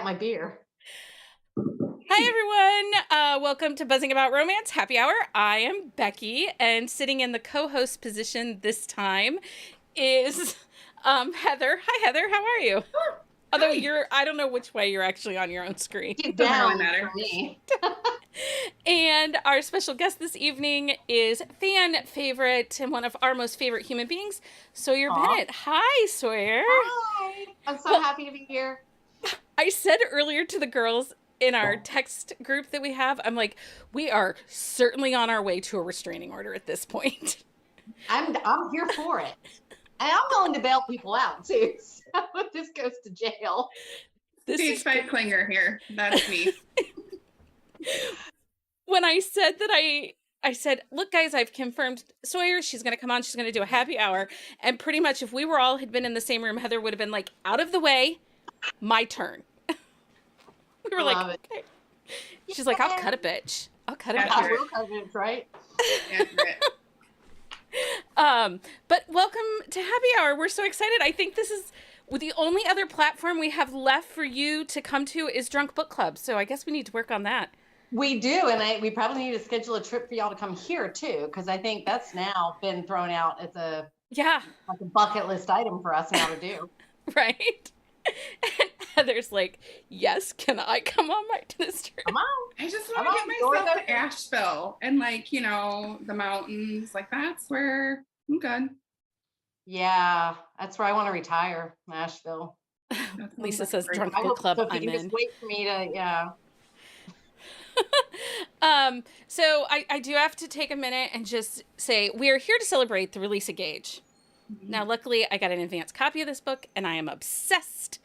my beer. Hi, everyone. Welcome to Buzzing About Romance Happy Hour. I am Becky, and sitting in the co-host position this time is Heather. Hi, Heather. How are you? Although I don't know which way you're actually on your own screen. She's Doesn't really down matter. for me. And our special guest this evening is fan favorite and one of our most favorite human beings, Sawyer Aw. Bennett. Hi, Sawyer. Hi. I'm so happy to be here. I said earlier to the girls in our text group that we have, I'm like, we are certainly on our way to a restraining order at this point. I'm here for it. And I'm willing to bail people out too. So if this goes to jail. This Stage is 5 clinger here. That's me. when I said that I said, look, guys, I've confirmed Sawyer. She's going to come on. She's going to do a happy hour. And pretty much if we were all had been in the same room, Heather would have been like, out of the way, my turn. We were like, okay. She's like, I'll cut a bitch. I'll cut a That's bitch. I will cover it, right? Accurate. But welcome to Happy Hour. We're so excited. I think this is the only other platform we have left for you to come to is Drunk Book Club. So I guess we need to work on that. We do, and we probably need to schedule a trip for y'all to come here too, because I think that's now been thrown out as a bucket list item for us now to do. Right. And Heather's like, yes, can I come on to this trip? Come on. I just want to get myself to Asheville and the mountains. Like that's where I'm good. Yeah, that's where I want to retire, Nashville. Lisa says Drunk I Book hope Club. so. I'm You in. just wait for me to, yeah. So I do have to take a minute and just say we are here to celebrate the release of Gage. Mm-hmm. Now, luckily, I got an advance copy of this book, and I am obsessed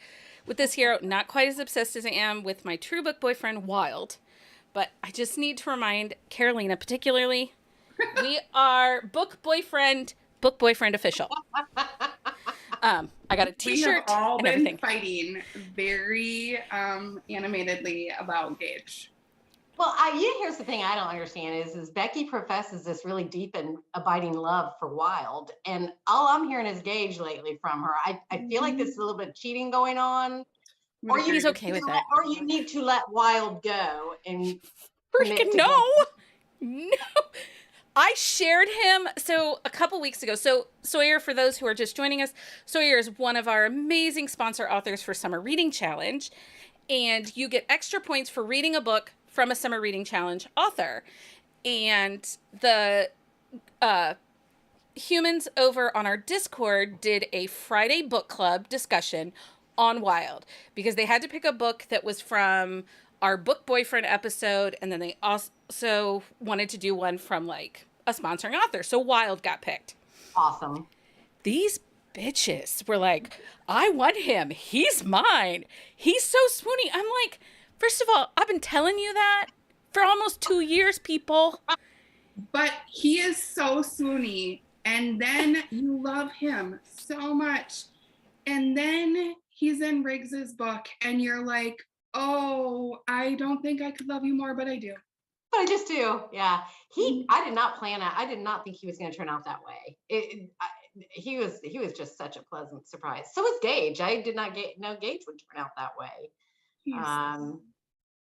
with this hero. Not quite as obsessed as I am with my true book boyfriend, Wild. But I just need to remind Carolina, particularly, we are book boyfriend official. I got a T-shirt. We have all and been everything. fighting very animatedly about Gage. Well, here's the thing I don't understand is Becky professes this really deep and abiding love for Wild, and all I'm hearing is Gage lately from her. I feel like there's a little bit of cheating going on, or he's okay with that, or you need to let Wild go and freaking no. I shared him a couple weeks ago. So Sawyer, for those who are just joining us, Sawyer is one of our amazing sponsor authors for Summer Reading Challenge, and you get extra points for reading a book from a Summer Reading Challenge author. And the humans over on our Discord did a Friday book club discussion on Wild because they had to pick a book that was from our book boyfriend episode, and then they also wanted to do one from like a sponsoring author. So Wild got picked. Awesome. These bitches were like, I want him. He's mine. He's so swoony. I'm like, first of all, I've been telling you that for almost 2 years, people. But he is so swoony. And then you love him so much. And then he's in Riggs's book and you're like, oh, I don't think I could love you more, but I do. But I just do. Yeah. I did not plan it. I did not think he was going to turn out that way. He was just such a pleasant surprise. So was Gage. I did not know Gage would turn out that way.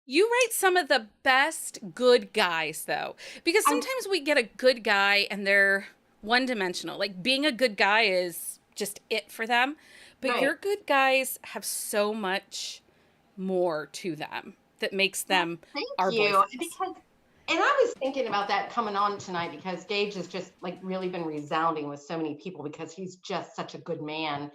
You write some of the best good guys, though, because sometimes we get a good guy and they're one-dimensional. Like being a good guy is just it for them. But right. Your good guys have so much more to them that makes them our boyfriends. And I was thinking about that coming on tonight because Gage has just like really been resounding with so many people because he's just such a good man.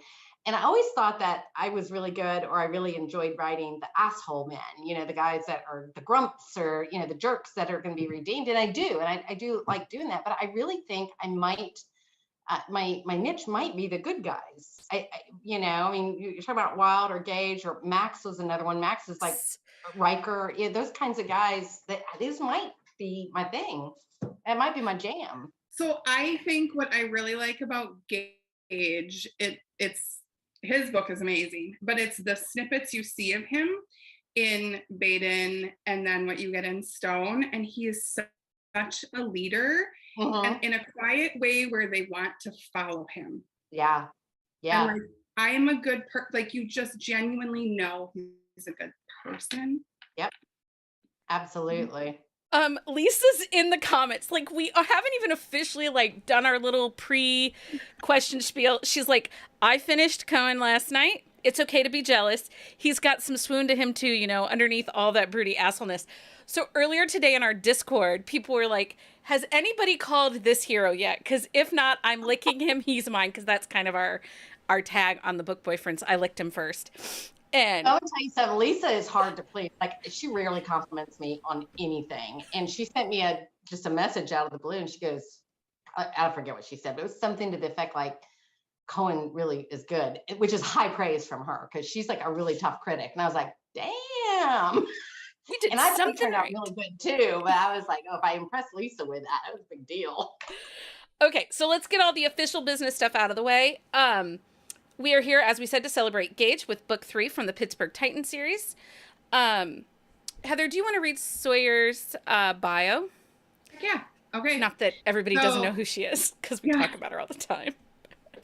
And I always thought that I was really good, or I really enjoyed writing the asshole men, the guys that are the grumps or, the jerks that are going to be redeemed. And I do. And I do like doing that. But I really think I might, my niche might be the good guys. You're talking about Wild or Gage, or Max was another one. Max is like Riker, those kinds of guys these might be my thing. It might be my jam. So I think what I really like about Gage, it's his book is amazing, but it's the snippets you see of him in Baden and then what you get in Stone. And he is such a leader and in a quiet way where they want to follow him. Yeah. And I am a good you just genuinely know he's a good person. Yep. Absolutely. Lisa's in the comments. Like, we haven't even officially like done our little pre-question spiel. She's like, I finished Cohen last night. It's okay to be jealous. He's got some swoon to him too, you know, underneath all that broody assholeness. So earlier today in our Discord, people were like, has anybody called this hero yet? Because if not, I'm licking him. He's mine. Because that's kind of our tag on the Book Boyfriends. I licked him first. And I will tell you something, Lisa is hard to please. Like, she rarely compliments me on anything. And she sent me just a message out of the blue, and she goes, I forget what she said, but it was something to the effect like, Cohen really is good, which is high praise from her, because she's like a really tough critic. And I was like, damn. you did And I thought it something turned out right. really good too. But I was like, oh, if I impress Lisa with that, that was a big deal. Okay, so let's get all the official business stuff out of the way. We are here, as we said, to celebrate Gage with book 3 from the Pittsburgh Titans series. Heather, do you want to read Sawyer's bio? Yeah. Okay. Not that everybody doesn't know who she is, because we talk about her all the time.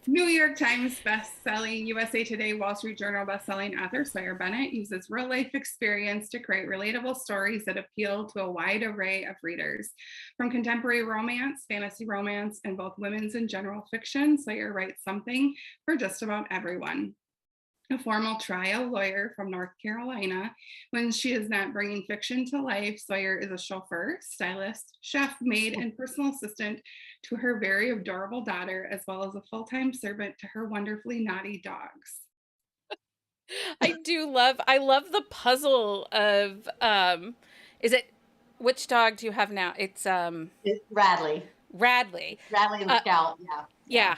New York Times best-selling, USA Today, Wall Street Journal bestselling author Sawyer Bennett uses real-life experience to create relatable stories that appeal to a wide array of readers. From contemporary romance, fantasy romance, and both women's and general fiction, Sawyer writes something for just about everyone. A formal trial lawyer from North Carolina, when she is not bringing fiction to life, Sawyer is a chauffeur, stylist, chef, maid, and personal assistant to her very adorable daughter, as well as a full-time servant to her wonderfully naughty dogs. I love the puzzle of, which dog do you have now? It's, Radley. Radley. Radley and Scout, yeah.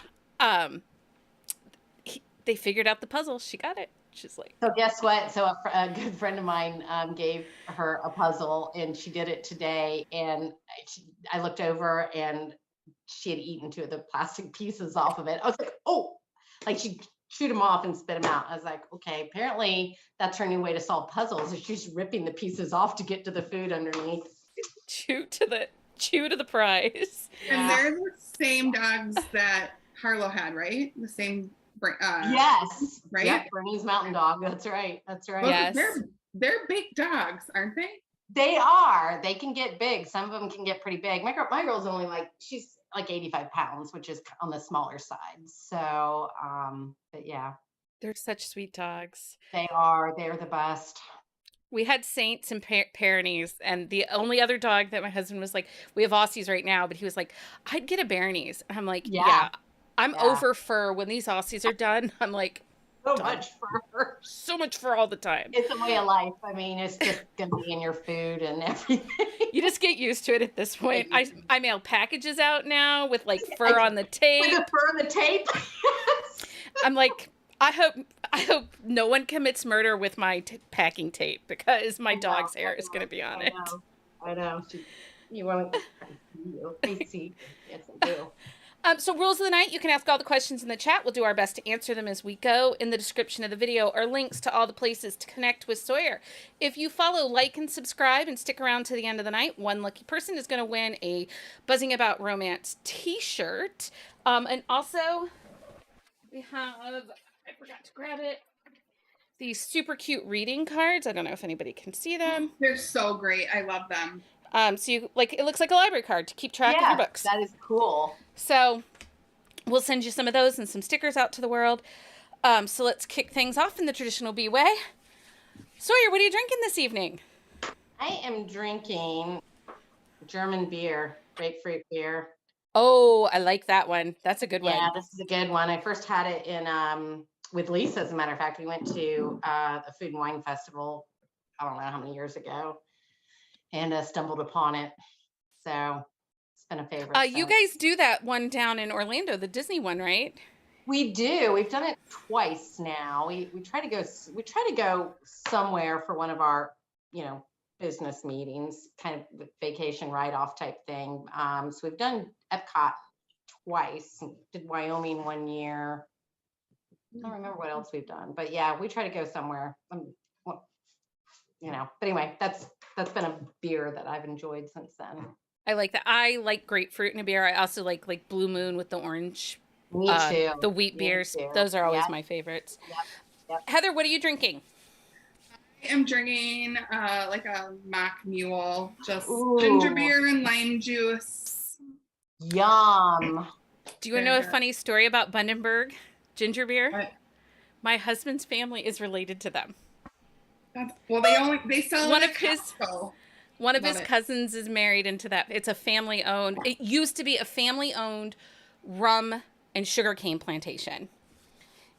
They figured out the puzzle. She got it. She's like, so guess what? So a good friend of mine gave her a puzzle, and she did it today. And I looked over, and she had eaten 2 of the plastic pieces off of it. I was like, oh, like she chewed them off and spit them out. I was like, okay, apparently that's her new way to solve puzzles. Is she's ripping the pieces off to get to the food underneath. Chew to the prize. Yeah. And they're the same dogs that Harlow had, right? The same. Yes. Right. Yep, Bernie's Mountain Dog. That's right. Well, yes. They're big dogs, aren't they? They are. They can get big. Some of them can get pretty big. My girl's only she's like 85 pounds, which is on the smaller side. So, but yeah. They're such sweet dogs. They are. They're the best. We had Saints and Pyrenees, and the only other dog that my husband was like, we have Aussies right now, but he was like, I'd get a Pyrenees. And I'm like, yeah. I'm over fur when these Aussies are done. I'm like, so much fur. So much fur all the time. It's a way of life. I mean, it's just going to be in your food and everything. You just get used to it at this point. I mail packages out now with like fur on the tape. With the fur on the tape. I'm like, I hope no one commits murder with my packing tape, because my dog's hair is going to be on it. I know. You want to see. Yes, I do. So rules of the night, you can ask all the questions in the chat. We'll do our best to answer them as we go. In the description of the video are links to all the places to connect with Sawyer. If you follow, like, and subscribe and stick around to the end of the night, one lucky person is going to win a Buzzing About Romance t-shirt. And also, we have, I forgot to grab it, these super cute reading cards. I don't know if anybody can see them. They're so great. I love them. So you it looks like a library card to keep track of your books. That is cool. So we'll send you some of those and some stickers out to the world. So let's kick things off in the traditional B way. Sawyer, what are you drinking this evening? I am drinking German beer, grapefruit beer. Oh, I like that one. That's a good one. Yeah, this is a good one. I first had it in with Lisa, as a matter of fact. We went to the Food and Wine Festival, I don't know how many years ago, and stumbled upon it. So it's been a favorite. You guys do that one down in Orlando, the Disney one, right? We do. We've done it twice now. We try to go somewhere for one of our, business meetings, kind of vacation write-off type thing. So we've done Epcot twice. Did Wyoming one year. I don't remember what else we've done, but yeah, we try to go somewhere. But anyway, that's been a beer that I've enjoyed since then. I like that. I like grapefruit in a beer. I also like Blue Moon with the orange. Me too. The wheat beers. Those are always my favorites. Yep. Heather, what are you drinking? am drinking like a mock mule, just Ooh. ginger beer and lime juice. Yum. Do you want to know a funny story about Bundaberg ginger beer? What? My husband's family is related to them. Well, they sell One it of at his Costco. one of Love his it. cousins is married into that. It's a family owned. It used to be a family owned rum and sugarcane plantation.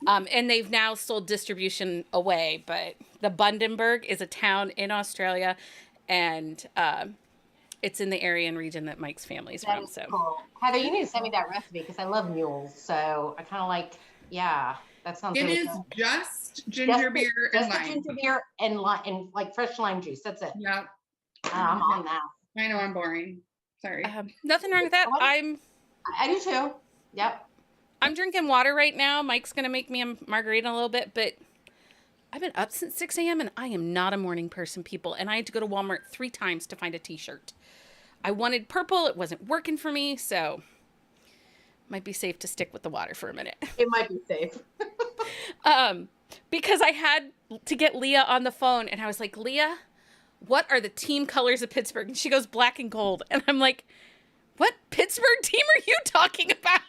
And they've now sold distribution away, but the Bundaberg is a town in Australia, and it's in the area and region that Mike's family's That from. is So cool. Heather, you need to send me that recipe because I love mules. So I kind of like, yeah, that sounds It really is good. just ginger beer and Just the lime. ginger beer and like fresh lime juice. That's it. Yep. I'm on that. I know I'm boring. Sorry. nothing wrong with that. I do too. Yep. I'm drinking water right now. Mike's gonna make me a margarita in a little bit, but I've been up since 6 a.m. and I am not a morning person, people. And I had to go to Walmart 3 times to find a t-shirt. I wanted purple. It wasn't working for me, so might be safe to stick with the water for a minute. It might be safe. Because I had to get Leah on the phone, and I was like, Leah, what are the team colors of Pittsburgh? And she goes, black and gold. And I'm like, what Pittsburgh team are you talking about?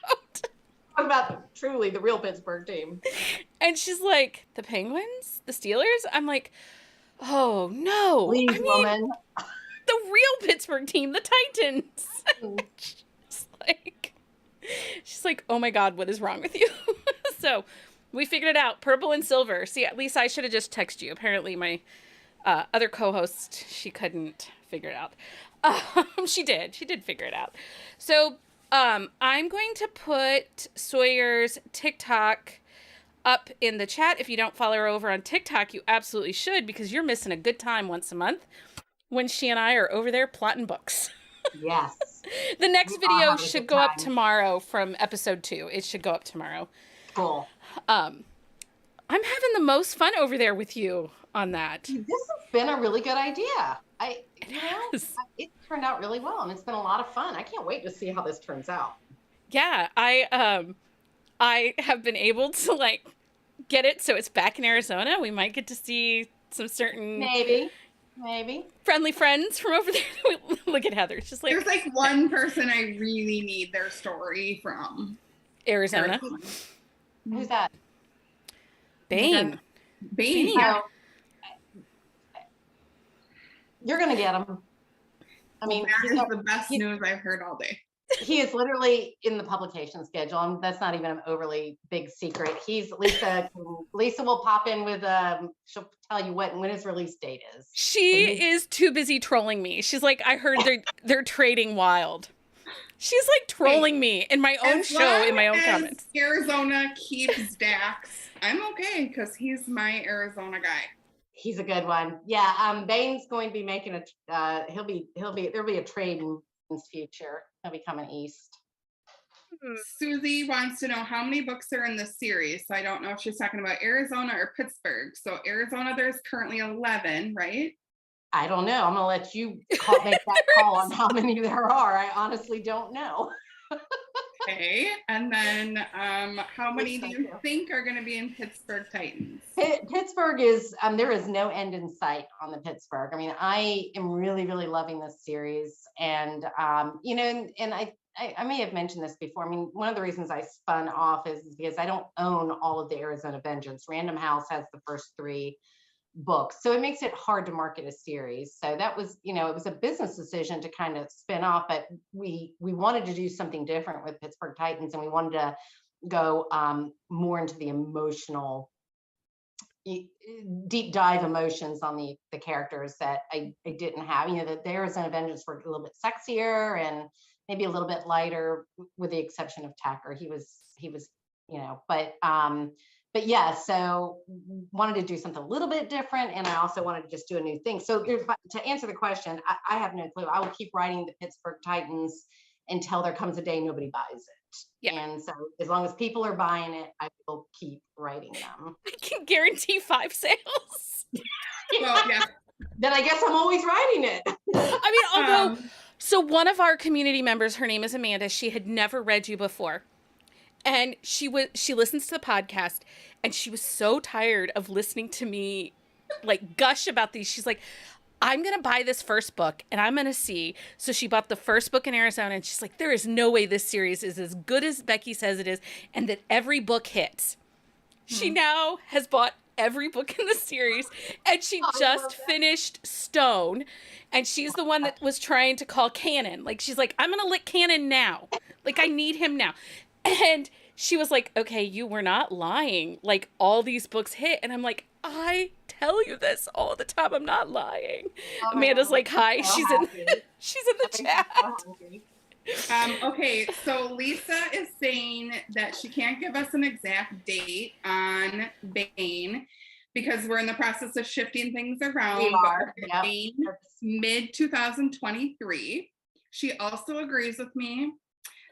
What about truly the real Pittsburgh team? And she's like, the Penguins? The Steelers? I'm like, oh, no. Please, woman. The real Pittsburgh team, the Titans. She's like, oh my God, what is wrong with you? So we figured it out. Purple and silver. See, at least I should have just texted you. Apparently my other co-host, she couldn't figure it out. She did figure it out. So I'm going to put Sawyer's TikTok up in the chat. If you don't follow her over on TikTok, you absolutely should, because you're missing a good time once a month when she and I are over there plotting books. Yes. The next We are video having a should good go up time. tomorrow from episode 2. It should go up tomorrow. Cool. I'm having the most fun over there with you on that. This has been a really good idea. has. It turned out really well, and it's been a lot of fun. I can't wait to see how this turns out. Yeah, I have been able to like get it so it's back in Arizona. We might get to see some certain Maybe. friendly friends from over there. Look at Heather. It's just like There's like one person I really need their story from. Arizona. Who's that? Bane. Bane. Oh, you're gonna get him. I mean, That is the best news I've heard all day. he is literally in the publication schedule, and that's not even an overly big secret. He's Lisa. Lisa will pop in with she'll tell you when his release date is. She is too busy trolling me. She's like, I heard they're trading wild. She's like trolling me in my own show, in my own comments. Arizona keeps Dax. I'm okay because he's my Arizona guy. He's a good one. Yeah. Bane's going to be making there'll be a trade in his future. He'll be coming east. Susie wants to know how many books are in the series. So I don't know if she's talking about Arizona or Pittsburgh. So Arizona, there's currently 11, right? I don't know. I'm gonna let you make that call on how many there are. I honestly don't know. Okay. And then how many do you think are going to be in Pittsburgh Titans? Pittsburgh is there is no end in sight on the Pittsburgh. I mean, I am really, really loving this series, and and I may have mentioned this before. I mean, one of the reasons I spun off is because I don't own all of the Arizona Vengeance. Random House has the first 3 books, so it makes it hard to market a series. So that was, it was a business decision to kind of spin off, but we wanted to do something different with Pittsburgh Titans, and we wanted to go more into the emotional, deep dive emotions on the characters that I didn't have. The Arizona Vengeance were a little bit sexier and maybe a little bit lighter, with the exception of Tacker. He was but yeah, so wanted to do something a little bit different, and I also wanted to just do a new thing. So to answer the question, I have no clue. I will keep writing the Pittsburgh Titans until there comes a day nobody buys it. Yeah. And so as long as people are buying it, I will keep writing them. I can guarantee 5 sales. Well, yeah. Then I guess I'm always writing it. I mean, although, so one of our community members, her name is Amanda, she had never read you before. And she listens to the podcast, and she was so tired of listening to me like gush about these. She's like, I'm going to buy this first book and I'm going to see. So she bought the first book in Arizona and she's like, there is no way this series is as good as Becky says it is and that every book hits. She now has bought every book in the series and she just finished Stone and she's the one that was trying to call Cannon. Like, she's like, I'm going to lick Cannon now. Like, I need him now. And she was like, okay, you were not lying. Like, all these books hit. And I'm like, I tell you this all the time. I'm not lying. Oh, Amanda's like, hi. So she's in the chat. Okay, so Lisa is saying that she can't give us an exact date on Bane because we're in the process of shifting things around. We are. Yep. Bane, mid 2023. She also agrees with me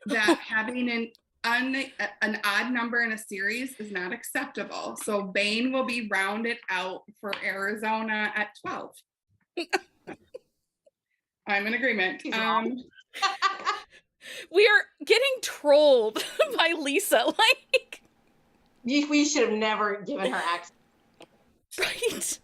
that having an odd number in a series is not acceptable. So Bane will be rounded out for Arizona at 12. I'm in agreement. We are getting trolled by Lisa. Like, we should have never given her access. Right.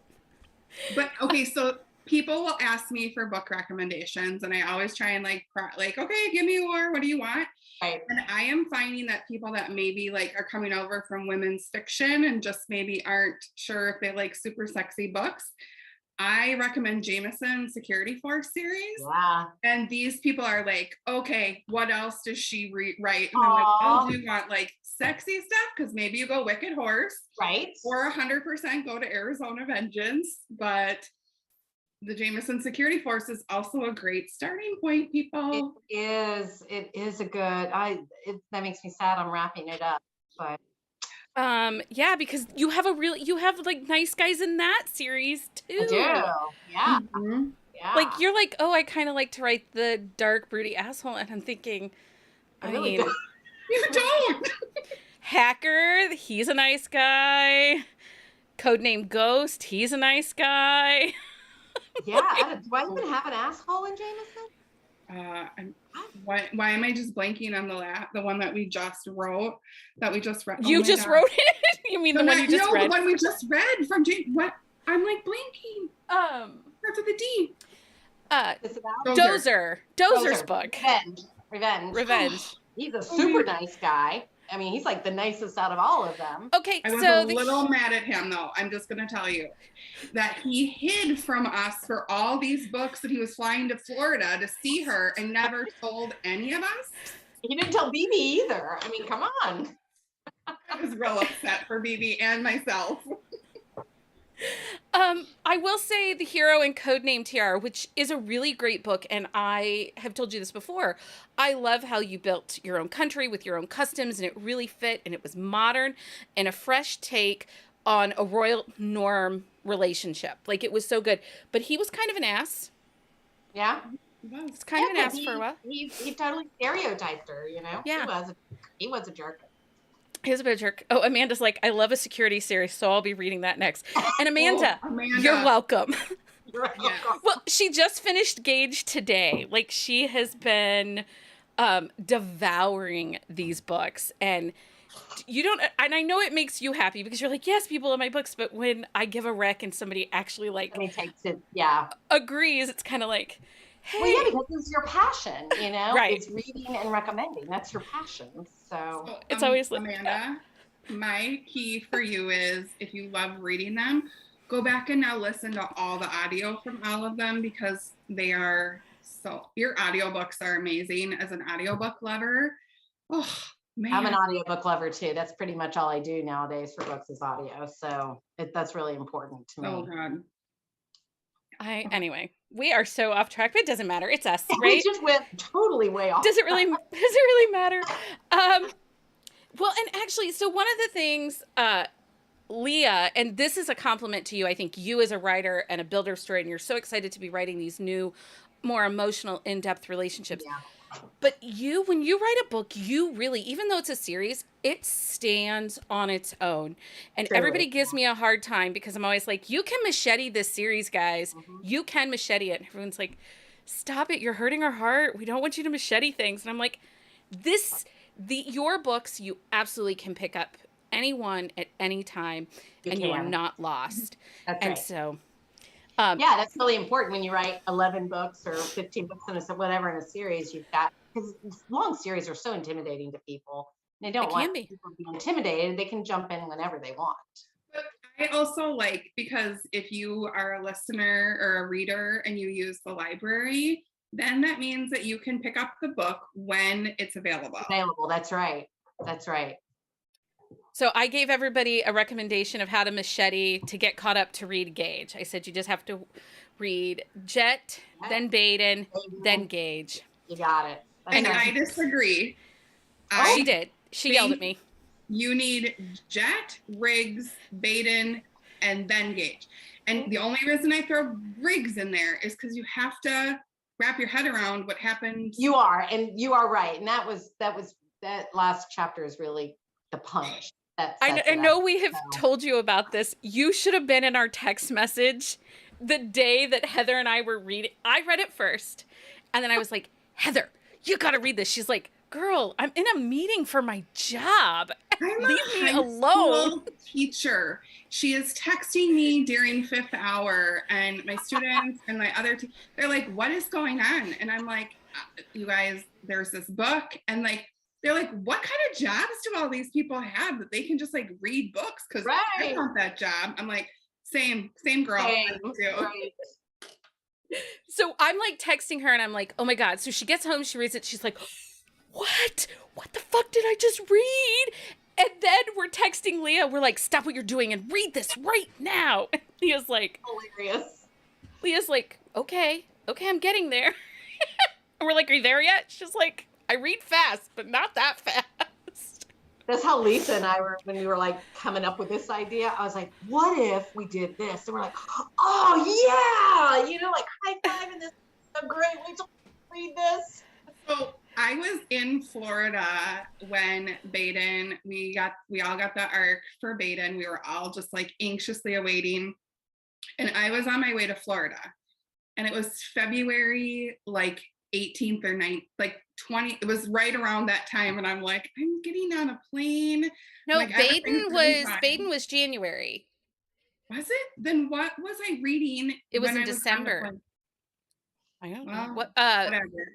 But okay, so people will ask me for book recommendations, and I always try and like, okay, give me more. What do you want? Right. And I am finding that people that maybe like are coming over from women's fiction and just maybe aren't sure if they like super sexy books, I recommend Jameson Security Force series. Yeah. And these people are like, okay, what else does she write? And I'm like, oh, do you want like sexy stuff? Because maybe you go Wicked Horse. Right. Or 100% go to Arizona Vengeance. But the Jameson Security Force is also a great starting point, people. It is. It is a good, that makes me sad I'm wrapping it up. But yeah, because you have like nice guys in that series too. I do. Yeah. Mm-hmm. Yeah. Like, you're like, oh, I kind of like to write the dark, broody asshole, and I'm thinking, I mean, you don't. Hacker, he's a nice guy. Codename Ghost, he's a nice guy. Yeah. Do I even have an asshole in Jameson? Why am I just blanking on the one that we just wrote? That we just read. You just wrote it? You mean the one you just read? No, the one we just read from James. What? I'm like blanking. Starts with a D. Dozer's book. Revenge. He's a super nice guy. I mean, he's like the nicest out of all of them. Okay, I was a little mad at him, though. I'm just going to tell you that he hid from us for all these books that he was flying to Florida to see her and never told any of us. He didn't tell BB either. I mean, come on. I was real upset for BB and myself. I will say The Hero and Codename Tiara, which is a really great book, and I have told you this before. I love how you built your own country with your own customs, and it really fit, and it was modern and a fresh take on a royal norm relationship. Like, it was so good. But he was kind of an ass. Yeah. It's kind of an ass for a while. He totally stereotyped her, you know? Yeah. He was a jerk. He was a bit of a jerk. Oh, Amanda's like, I love a security series, so I'll be reading that next. And Amanda, you're welcome. Yeah. Well, she just finished Gage today. Like, she has been devouring these books, and and I know it makes you happy because you're like, yes, people in my books, but when I give a rec and somebody actually takes it, yeah, agrees, it's kind of like, hey. Well, yeah, because it's your passion, you know? Right. It's reading and recommending. That's your passion. So it's always like, Amanda, my key for you is if you love reading them, go back and now listen to all the audio from all of them because your audiobooks are amazing as an audiobook lover. Oh, man. I'm an audiobook lover too. That's pretty much all I do nowadays for books is audio. So that's really important to me. Oh, God. Anyway, we are so off track, but it doesn't matter. It's us, right? We just went totally way off. Does it really matter? Well, and actually, so one of the things, Leah, and this is a compliment to you, I think you as a writer and a builder of story, and you're so excited to be writing these new, more emotional, in-depth relationships. Yeah. But when you write a book, you really, even though it's a series, it stands on its own. And Truly. Everybody gives me a hard time because I'm always like, you can machete this series, guys. Mm-hmm. You can machete it. And everyone's like, stop it. You're hurting our heart. We don't want you to machete things. And I'm like, your books, you absolutely can pick up anyone at any time, and you are can. not lost. That's And right. so, Yeah, that's really important when you write 11 books or 15 books in a whatever in a series. You've got, because long series are so intimidating to people. They don't it want can be. people to be intimidated. They can jump in whenever they want. But I also like, because if you are a listener or a reader and you use the library, then that means that you can pick up the book when it's available. That's right. That's right. So I gave everybody a recommendation of how to machete to get caught up to read Gage. I said you just have to read Jet, then Baden, then Gage. You got it. That's And right. I disagree. She did. She yelled at me. You need Jet, Riggs, Baden, and then Gage. And the only reason I throw Riggs in there is because you have to wrap your head around what happened. You are right. And that last chapter is really the punch. I know we have told you about this. You should have been in our text message the day that Heather and I were reading. I read it first, and then I was like, Heather, you got to read this. She's like, girl, I'm in a meeting for my job. Leave me alone. Teacher. She is texting me during 5th hour, and my students and my other they're like, what is going on? And I'm like, you guys, there's this book, and like, they're like, what kind of jobs do all these people have that they can just like read books? Because I want that job. I'm like, same girl. Right. So I'm like texting her and I'm like, oh my God. So she gets home, she reads it. She's like, what? What the fuck did I just read? And then we're texting Leah. We're like, stop what you're doing and read this right now. And Leah's like, hilarious. Leah's like, okay, I'm getting there. And we're like, are you there yet? She's like, I read fast, but not that fast. That's how Lisa and I were when we were like coming up with this idea. I was like, what if we did this? And we're like, oh yeah, like high five, and this is a great way to read this. So I was in Florida when Baden, we all got the arc for Baden. We were all just like anxiously awaiting. And I was on my way to Florida, and it was February like 18th or 9th, like 20, it was right around that time. And I'm like, I'm getting on a plane. No, like, Baden was January. Was it? Then what was I reading? It was in December. I don't know. What, whatever.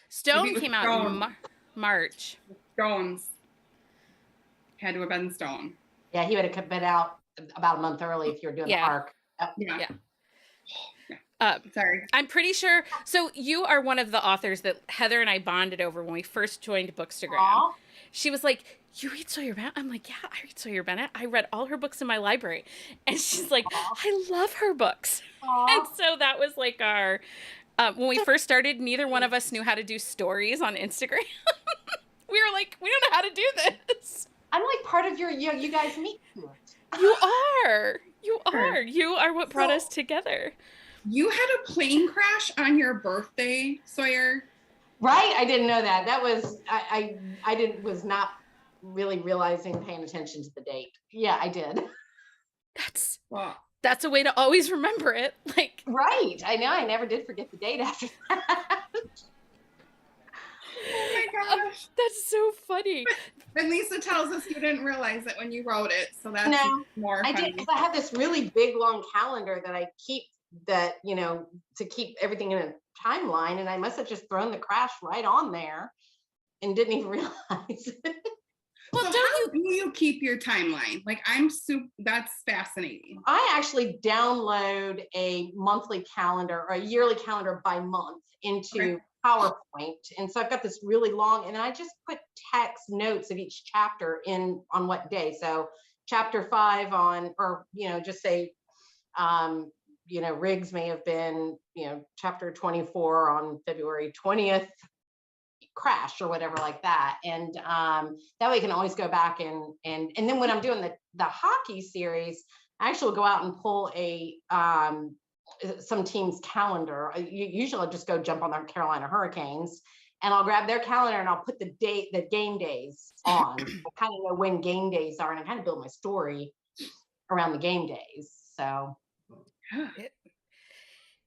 Stone came out in March. Stones. Had to have been Stone. Yeah, he would have been out about a month early if you're doing the arc. Yeah. Sorry. I'm pretty sure. So you are one of the authors that Heather and I bonded over when we first joined Bookstagram. Aww. She was like, you read Sawyer Bennett? I'm like, yeah, I read Sawyer Bennett. I read all her books in my library. And she's like, I love her books. Aww. And so that was like our, when we first started, neither one of us knew how to do stories on Instagram. We were like, we don't know how to do this. I'm like part of you guys meet. You are. You are what brought us together. You had a plane crash on your birthday, Sawyer. Right? I didn't know that. That was was not really paying attention to the date. Yeah, I did. That's a way to always remember it. Like, right. I know. I never did forget the date after that. Oh my gosh. That's so funny. And Lisa tells us you didn't realize it when you wrote it. So that's more funny. I did, because I have this really big, long calendar that I keep to keep everything in a timeline. And I must have just thrown the crash right on there and didn't even realize it. Well, so how do you keep your timeline? Like, that's fascinating. I actually download a monthly calendar or a yearly calendar by month into PowerPoint. And so I've got this really long, and I just put text notes of each chapter on what day. So chapter 5 on, or, just say, Riggs may have been, chapter 24 on February 20th, crash or whatever like that. And that way you can always go back and then when I'm doing the hockey series, I actually will go out and pull some team's calendar. Usually I'll just go jump on the Carolina Hurricanes, and I'll grab their calendar and I'll put the game days on. I kind of know when game days are, and I kind of build my story around the game days. So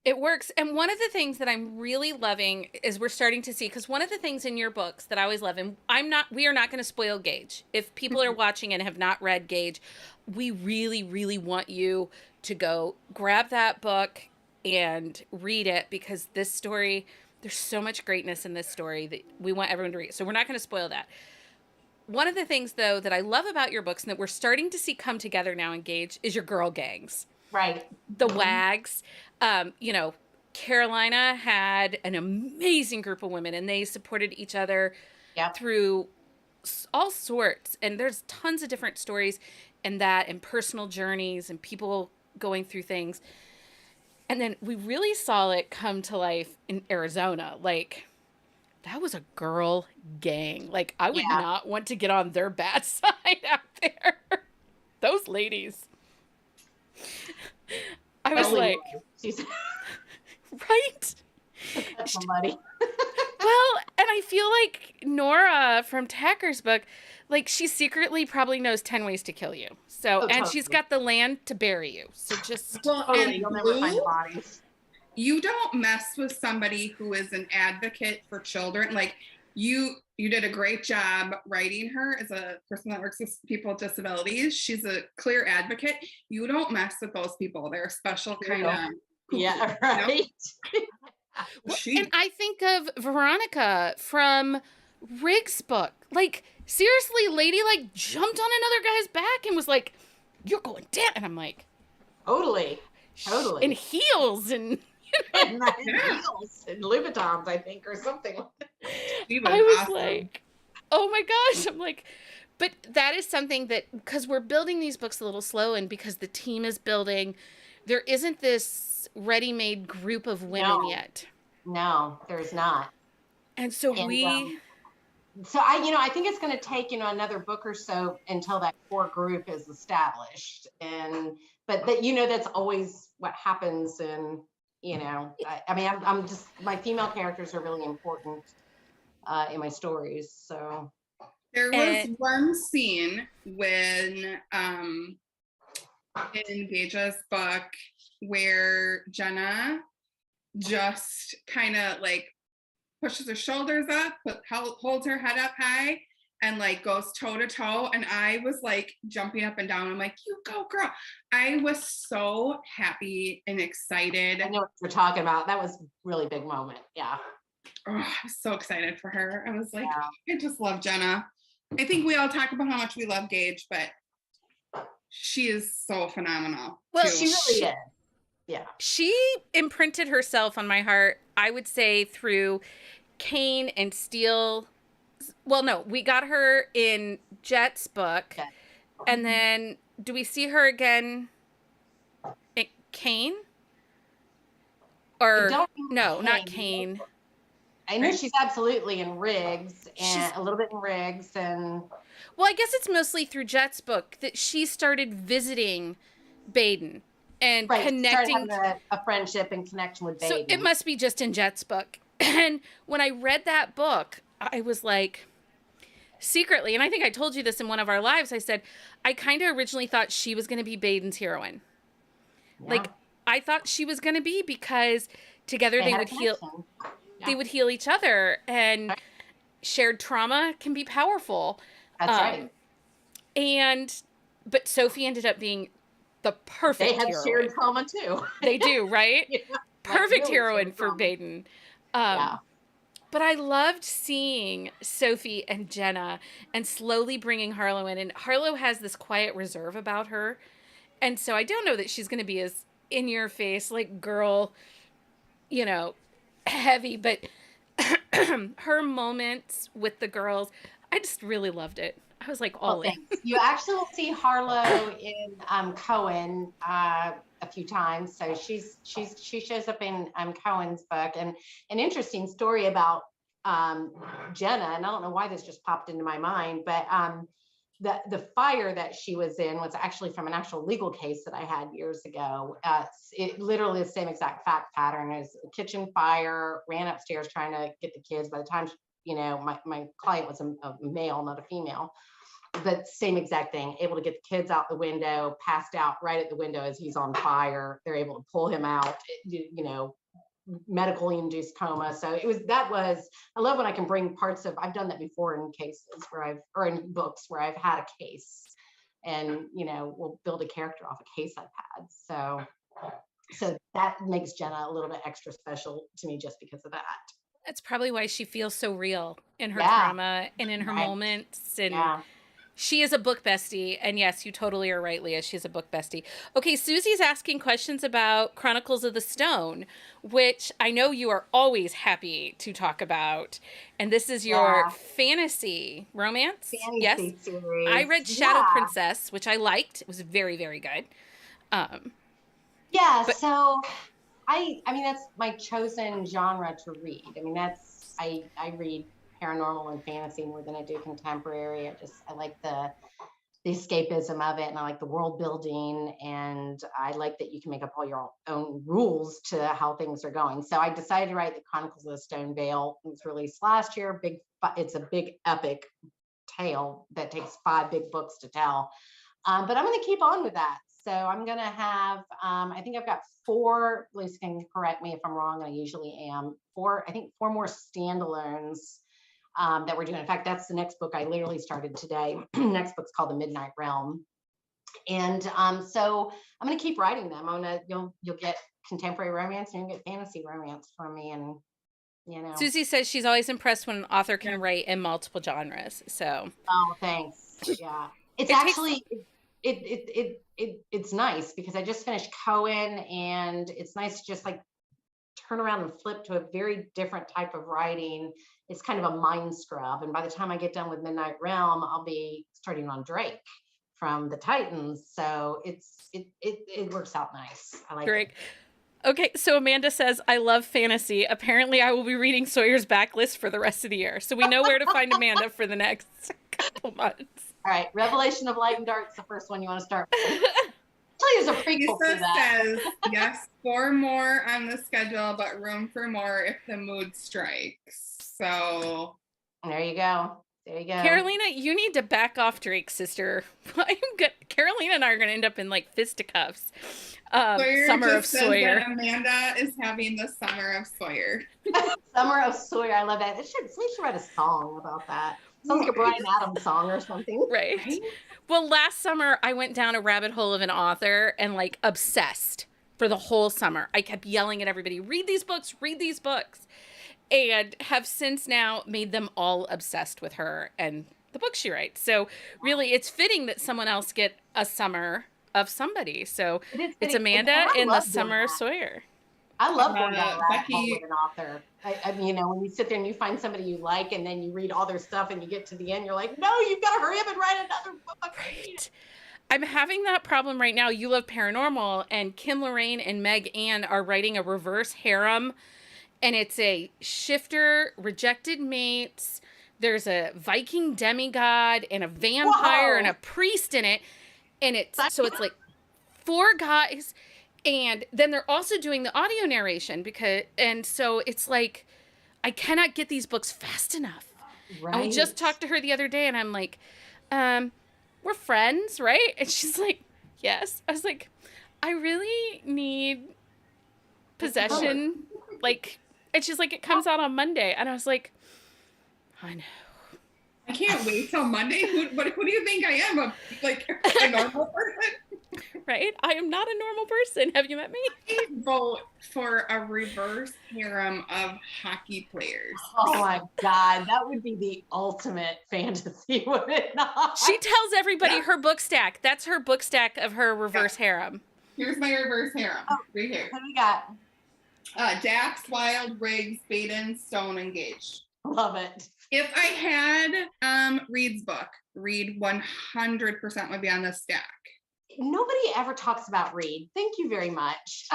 It works. And one of the things that I'm really loving is we're starting to see, because one of the things in your books that I always love, and we are not going to spoil Gage. If people are watching and have not read Gage, we really, really want you to go grab that book and read it, because this story, there's so much greatness in this story that we want everyone to read. So we're not going to spoil that. One of the things, though, that I love about your books and that we're starting to see come together now in Gage is your girl gangs. Right. The WAGs. You know, Carolina had an amazing group of women, and they supported each other through all sorts. And there's tons of different stories in that, and personal journeys and people going through things. And then we really saw it come to life in Arizona. Like, that was a girl gang. Like, I would not want to get on their bad side out there. Those ladies. I was like, right? That's somebody. Well, and I feel like Nora from Tacker's book, like, she secretly probably knows 10 ways to kill you. So, and she's got the land to bury you. So just and you'll never find the bodies. You don't mess with somebody who is an advocate for children. Like, you did a great job writing her as a person that works with people with disabilities. She's a clear advocate. You don't mess with those people. They're a special kind of cuckoo, right. You know? And I think of Veronica from Riggs' book. Like, seriously, lady, like, jumped on another guy's back and was like, "You're going down," and I'm like, totally in heels and heels and Louboutins, I think, or something. I was like, oh my gosh. I'm like, but that is something that, because we're building these books a little slow, and because the team is building, there isn't this ready-made group of women yet. No, there's not. And so I think it's going to take, another book or so until that core group is established. But that's always what happens. And, I'm just, my female characters are really important in my stories. So there was one scene when in Gage's book where Jenna just kind of like pushes her shoulders up, holds her head up high, and like goes toe to toe. And I was like jumping up and down. I'm like, "You go, girl." I was so happy and excited. I know what you're talking about. That was a really big moment. Yeah. Oh, I was so excited for her. I was like, I just love Jenna. I think we all talk about how much we love Gage, but she is so phenomenal. Well, she really is. Yeah. She imprinted herself on my heart, I would say, through Kane and Steele. Well, no, we got her in Jet's book. Okay. And then do we see her again in Kane? Or no, Kane. Not Kane. I know she's absolutely in Riggs, and a little bit in Riggs, and well, I guess it's mostly through Jet's book that she started visiting Baden and connecting, a friendship and connection with Baden. So it must be just in Jet's book. And when I read that book, I was like, secretly, and I think I told you this in one of our lives, I said, I kind of originally thought she was going to be Baden's heroine. Yeah. Like, I thought she was going to be, because together they would heal. Yeah. They would heal each other, and shared trauma can be powerful. That's right. But Sophie ended up being the perfect heroine. They had shared trauma too. They do, right? Yeah. Perfect really heroine for Baden. But I loved seeing Sophie and Jenna and slowly bringing Harlow in. And Harlow has this quiet reserve about her. And so I don't know that she's going to be as in your face, like, girl, heavy. But her moments with the girls, I just really loved it. I was like all in. You actually will see Harlow in Cohen a few times. So she shows up in Cohen's book. And an interesting story about Jenna, and I don't know why this just popped into my mind, but the fire that she was in was actually from an actual legal case that I had years ago. It literally the same exact fact pattern as a kitchen fire, ran upstairs trying to get the kids. By the time my client was a male, not a female. the same exact thing, able to get the kids out the window, passed out right at the window as he's on fire. They're able to pull him out, medically induced coma. So I love when I can bring parts of, I've done that before in cases or in books where I've had a case and, we'll build a character off a case I've had. So that makes Jenna a little bit extra special to me just because of that. That's probably why she feels so real in her trauma and in her Right. moments. And she is a book bestie. And yes, you totally are right, Leah. She's a book bestie. Okay, Susie's asking questions about Chronicles of the Stone, which I know you are always happy to talk about. And this is your fantasy romance. Fantasy series. I read Shadow Princess, which I liked. It was very, very good. So I mean, that's my chosen genre to read. I mean, I read paranormal and fantasy more than I do contemporary. I like the escapism of it, and I like the world building, and I like that you can make up all your own rules to how things are going. So I decided to write the Chronicles of the Stone Veil. It was released last year. It's a big epic tale that takes 5 big books to tell. But I'm going to keep on with that. So I'm going to have, I think I've got 4, Lisa can correct me if I'm wrong, I usually am, 4 more standalones that we're doing. In fact, that's the next book I literally started today. Next book's called The Midnight Realm. And so I'm going to keep writing them. You'll get contemporary romance and you'll get fantasy romance from me. And, Susie says she's always impressed when an author can write in multiple genres. So. Oh, thanks. Yeah. It's nice because I just finished Cohen, and it's nice to just like turn around and flip to a very different type of writing. It's kind of a mind scrub. And by the time I get done with Midnight Realm, I'll be starting on Drake from the Titans. So it works out nice. I like it. Okay, so Amanda says, I love fantasy. Apparently I will be reading Sawyer's Backlist for the rest of the year. So we know where to find Amanda for the next couple months. All right, Revelation of Light and Dark's the first one you want to start with. Actually, there's a prequel to that. Says, yes, 4 more on the schedule, but room for more if the mood strikes. So there you go. There you go. Carolina, you need to back off Drake, sister. Carolina and I are going to end up in like fisticuffs. Summer of Sawyer. Amanda is having the Summer of Sawyer. Summer of Sawyer. I love that. We should write a song about that. Sounds like a Bryan Adams song or something. Right. Well, last summer I went down a rabbit hole of an author and like obsessed for the whole summer. I kept yelling at everybody, read these books, and have since now made them all obsessed with her and the books she writes. So really it's fitting that someone else get a summer of somebody. So it's Amanda in the Summer of Sawyer. I love going down a rabbit hole with an author. I mean, when you sit there and you find somebody you like, and then you read all their stuff, and you get to the end, you're like, no, you've got to hurry up and write another book. Right. I'm having that problem right now. You Love Paranormal, and Kim Lorraine and Meg Ann are writing a reverse harem, and it's a shifter, rejected mates. There's a Viking demigod and a vampire and a priest in it, and it's like 4 guys. And then they're also doing the audio narration and so it's like, I cannot get these books fast enough. Right. And we just talked to her the other day and I'm like, we're friends, right? And she's like, yes. I was like, I really need possession. And she's like, it comes out on Monday. And I was like, I know. I can't wait till Monday. Who do you think I am? A normal person? Right? I am not a normal person. Have you met me? I vote for a reverse harem of hockey players. Oh my God. That would be the ultimate fantasy, would it not? She tells everybody her book stack. That's her book stack of her reverse harem. Here's my reverse harem. Right here. What do we got? Dax, Wild, Riggs, Baden, Stone, and Gage. Love it. If I had Reed's book, Reed 100% would be on the stack. Nobody ever talks about Reed. Thank you very much.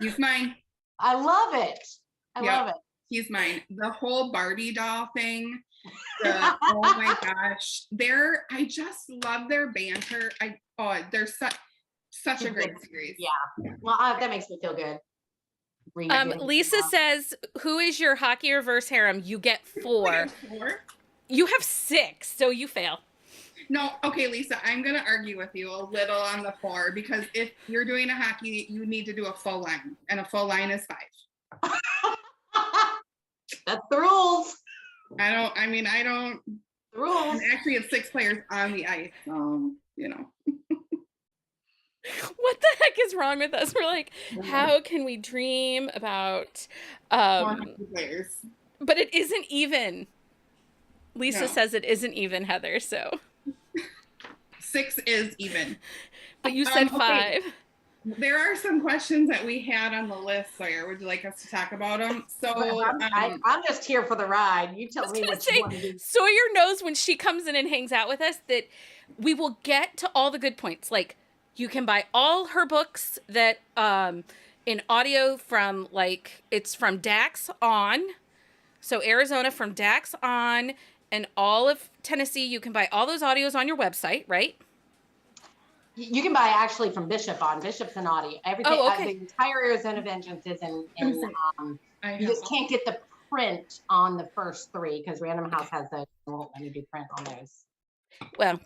He's mine. I love it. I love it. He's mine. The whole Barbie doll thing. Oh my gosh. I just love their banter. They're such a great series. Yeah. Well, that makes me feel good. Lisa says, who is your hockey reverse harem? You get 4. 4? You have 6, so you fail. No, okay, Lisa, I'm going to argue with you a little on the 4 because if you're doing a hockey, you need to do a full line, and a full line is 5. That's the rules. I don't. The rules. And actually, it's 6 players on the ice. You know. What the heck is wrong with us? We're like, how can we dream about 100 players? But it isn't even. Lisa No. says it isn't even, Heather, so 6 is even. but you said 5. Okay. There are some questions that we had on the list, Sawyer. Would you like us to talk about them? So I'm just here for the ride. You tell me what you want to do. Sawyer knows when she comes in and hangs out with us that we will get to all the good points. Like, you can buy all her books that in audio from, like, it's from Dax on. So Arizona from Dax on, and all of Tennessee. You can buy all those audios on your website, right? You can buy actually from Bishop on. Bishop's an audio. Everything. Oh, okay. The entire Arizona Vengeance is in you just can't get the print on the first 3 because Random House has those. They won't let me do print on those. Well,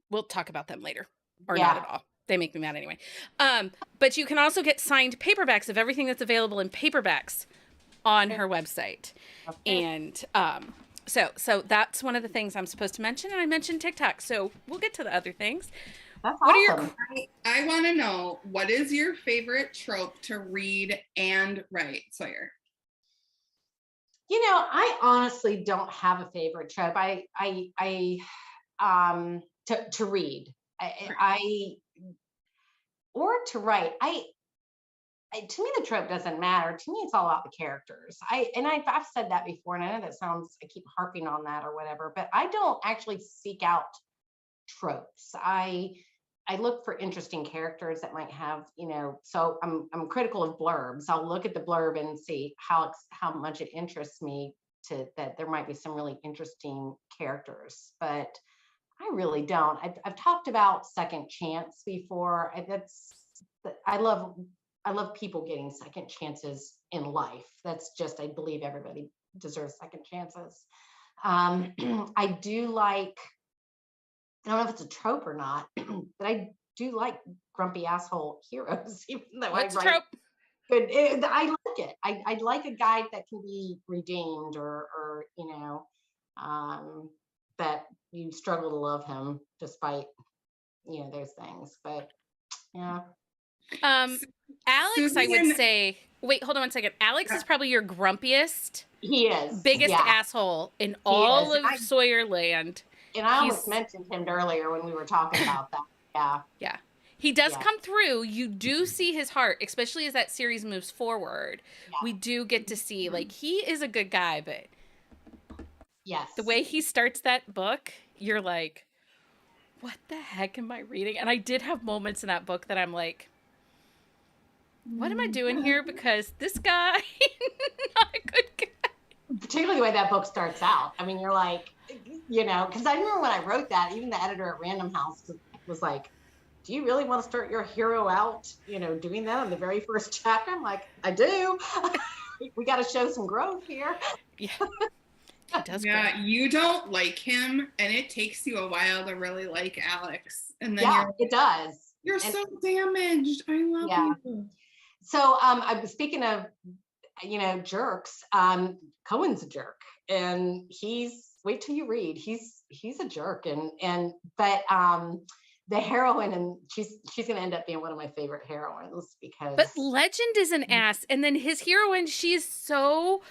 we'll talk about them later, or not at all. They make me mad anyway. But you can also get signed paperbacks of everything that's available in paperbacks on her website. Okay. And so that's one of the things I'm supposed to mention. And I mentioned TikTok. So we'll get to the other things. That's What awesome. I want to know, what is your favorite trope to read and write, Sawyer? You know, I honestly don't have a favorite trope. To read. Or to write. To me, the trope doesn't matter. To me, it's all about the characters. I've said that before, and I know that sounds, I keep harping on that or whatever, but I don't actually seek out tropes. I look for interesting characters that might have, so I'm critical of blurbs. I'll look at the blurb and see how much it interests me that there might be some really interesting characters, but I really don't. I've talked about second chance before. I love people getting second chances in life. That's just, I believe everybody deserves second chances. I do like, I don't know if it's a trope or not, but I do like grumpy asshole heroes, even though What's I write trope? good. I like it. I like a guy that can be redeemed or that you struggle to love him despite, those things. But yeah. Alex, I would say, wait, hold on one second. Alex is probably your grumpiest, He is. biggest Yeah. asshole in all of Sawyer land. And I almost mentioned him earlier when we were talking about that. Yeah. Yeah. He does come through. You do see his heart, especially as that series moves forward. Yeah. We do get to see, like, he is a good guy, but yes, the way he starts that book, you're like, what the heck am I reading? And I did have moments in that book that I'm like, what am I doing here? Because this guy, not a good guy. Particularly the way that book starts out. I mean, you're like, because I remember when I wrote that, even the editor at Random House was like, do you really want to start your hero out, doing that on the very first chapter? I'm like, I do. We got to show some growth here. Yeah. He does. Yeah, grow. you don't like him, and it takes you a while to really like Alex. And then it does. You're so damaged. I love you. So I was speaking of, jerks. Cohen's a jerk, and wait till you read. He's a jerk, but the heroine, and she's going to end up being one of my favorite heroines because. But Legend is an ass, and then his heroine, she's so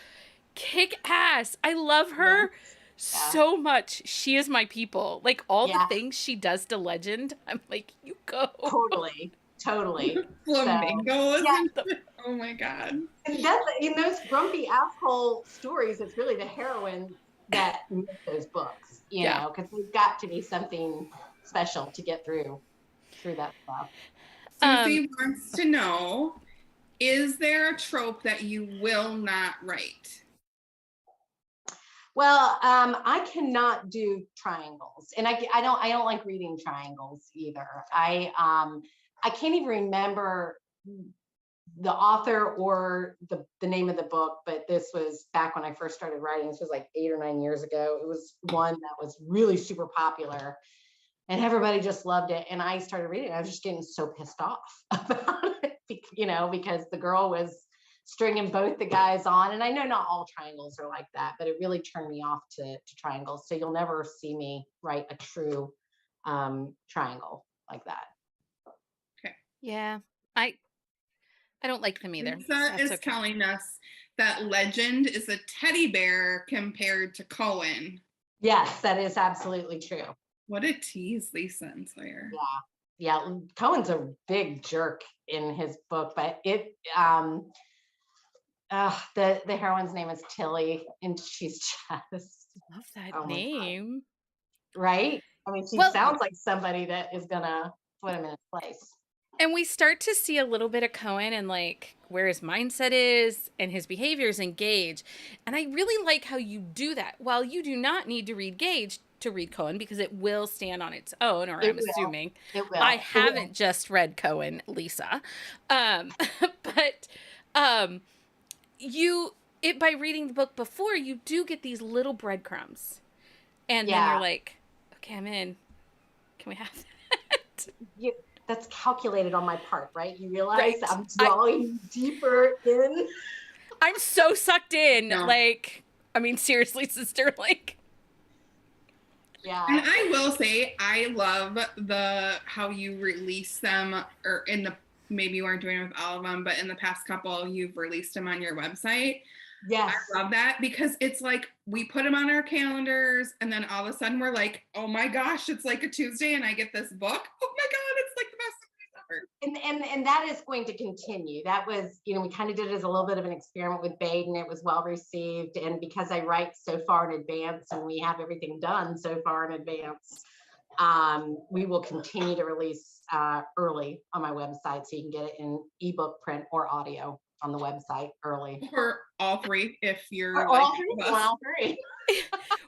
kick ass. I love her so much. She is my people. Like all the things she does to Legend, I'm like, you go. Totally. Flamingos. Oh my God. And that's, in those grumpy asshole stories, it's really the heroine that makes those books, because there's got to be something special to get through that stuff. Susie wants to know, is there a trope that you will not write? Well, I cannot do triangles, and I don't like reading triangles either. I can't even remember the author or the name of the book, but this was back when I first started writing. This was like 8 or 9 years ago. It was one that was really super popular. and everybody just loved it. And I started reading it. I was just getting so pissed off about it, because the girl was stringing both the guys on. And I know not all triangles are like that, but it really turned me off to triangles. So you'll never see me write a true triangle like that. Okay. Yeah. I don't like them either. Lisa is telling us that Legend is a teddy bear compared to Cohen. Yes, that is absolutely true. What a tease, Lisa and Sawyer. Yeah. Cohen's a big jerk in his book, but it the heroine's name is Tilly, and she's just Love that name. Right? I mean, she sounds like somebody that is gonna put him in his place. And we start to see a little bit of Cohen and like where his mindset is and his behaviors in Gage. And I really like how you do that. While you do not need to read Gage to read Cohen, because it will stand on its own, or I'm assuming. It will. I haven't just read Cohen, Lisa. But by reading the book before, you do get these little breadcrumbs. And then you're like, okay, I'm in. Can we have that? That's calculated on my part, right? You realize I'm drawing deeper in. I'm so sucked in. No. Like, I mean, seriously, sister, like. Yeah. And I will say, I love how you release them, or maybe you aren't doing it with all of them, but in the past couple, you've released them on your website. Yes. I love that, because it's like we put them on our calendars and then all of a sudden we're like, oh my gosh, it's like a Tuesday and I get this book. Oh my God, it's like the best thing ever. And that is going to continue. That was, we kind of did it as a little bit of an experiment with Bead, and it was well received. And because I write so far in advance and we have everything done so far in advance, we will continue to release early on my website, so you can get it in ebook, print, or audio on the website early. Or all three, if you're all three.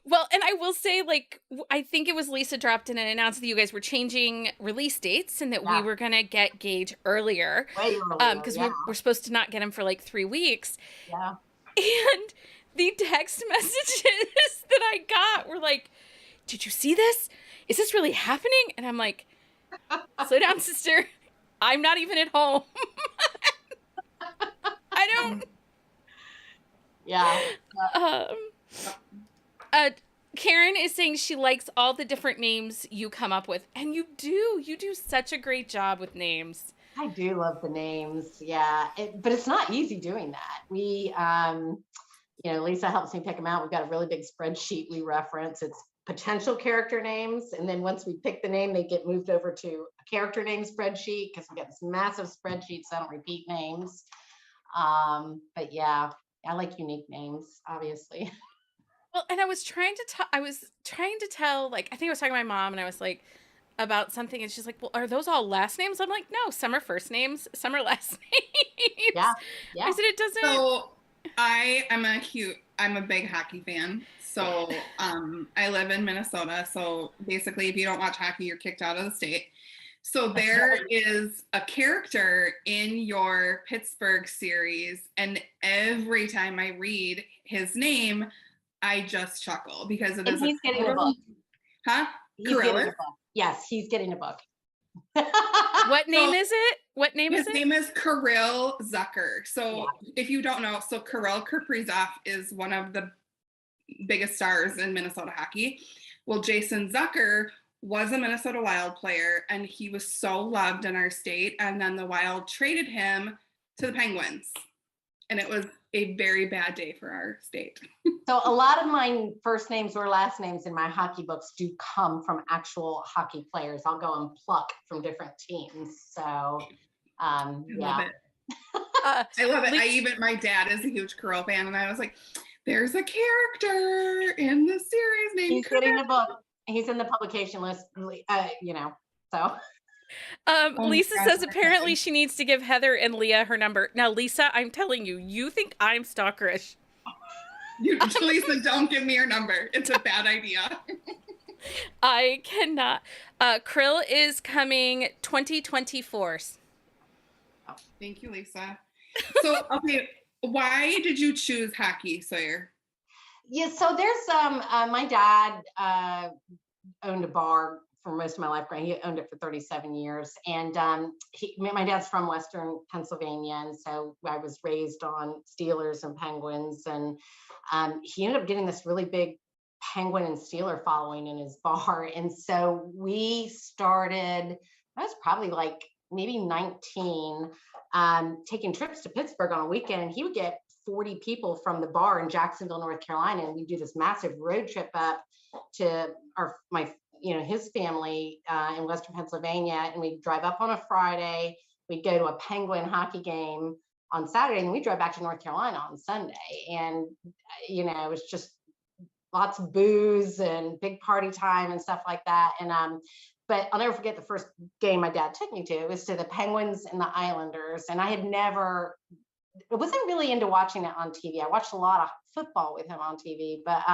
Well, and I will say, like, I think it was Lisa dropped in and announced that you guys were changing release dates and that we were going to get Gage earlier. Because we're supposed to not get him for like 3 weeks. Yeah. And the text messages that I got were like, did you see this? Is this really happening? And I'm like, slow down, sister. I'm not even at home. I don't. Yeah. Karen is saying she likes all the different names you come up with, and you do such a great job with names. I do love the names. Yeah. But it's not easy doing that. We, Lisa helps me pick them out. We've got a really big spreadsheet we reference. It's potential character names. And then once we pick the name, they get moved over to a character name spreadsheet, because we got this massive spreadsheet, so I don't repeat names. But yeah, I like unique names, obviously. Well, and I was trying to tell, like, I think I was talking to my mom, and I was like, about something, and she's like, well, are those all last names? I'm like, no, some are first names, some are last names. Yeah. I said, it doesn't. So I'm a big hockey fan. So I live in Minnesota. So basically, if you don't watch hockey, you're kicked out of the state. So there is a character in your Pittsburgh series, and every time I read his name, I just chuckle, because it is. He's getting a book. Huh? Yes, he's getting a book. What name is it? What name is it? His name is Kirill Zucker. So if you don't know, so Kirill Kaprizov is one of the biggest stars in Minnesota hockey. Well, Jason Zucker was a Minnesota Wild player, and he was so loved in our state. And then the Wild traded him to the Penguins. And it was a very bad day for our state. So a lot of my first names or last names in my hockey books do come from actual hockey players. I'll go and pluck from different teams. So I love it. I love it. My dad is a huge Kirill fan, and I was like, there's a character in the series named He's getting the book. He's in the publication list, so. Lisa says apparently she needs to give Heather and Leah her number. Now, Lisa, I'm telling you, you think I'm stalkerish. Lisa, don't give me your number. It's a bad idea. I cannot. Krill is coming 2024. Oh, thank you, Lisa. So, okay, why did you choose hockey, Sawyer? Yeah, so there's my dad owned a bar for most of my life. He owned it for 37 years. And my dad's from Western Pennsylvania. And so I was raised on Steelers and Penguins. And he ended up getting this really big Penguin and Steeler following in his bar. And so we started, I was probably like maybe 19, taking trips to Pittsburgh on a weekend. And he would get 40 people from the bar in Jacksonville, North Carolina. And we do this massive road trip up to his family in Western Pennsylvania. And we'd drive up on a Friday. We'd go to a Penguin hockey game on Saturday, and we'd drive back to North Carolina on Sunday. And, it was just lots of booze and big party time and stuff like that. And, but I'll never forget the first game my dad took me to. It was to the Penguins and the Islanders. And I wasn't really into watching it on TV. I watched a lot of football with him on TV, but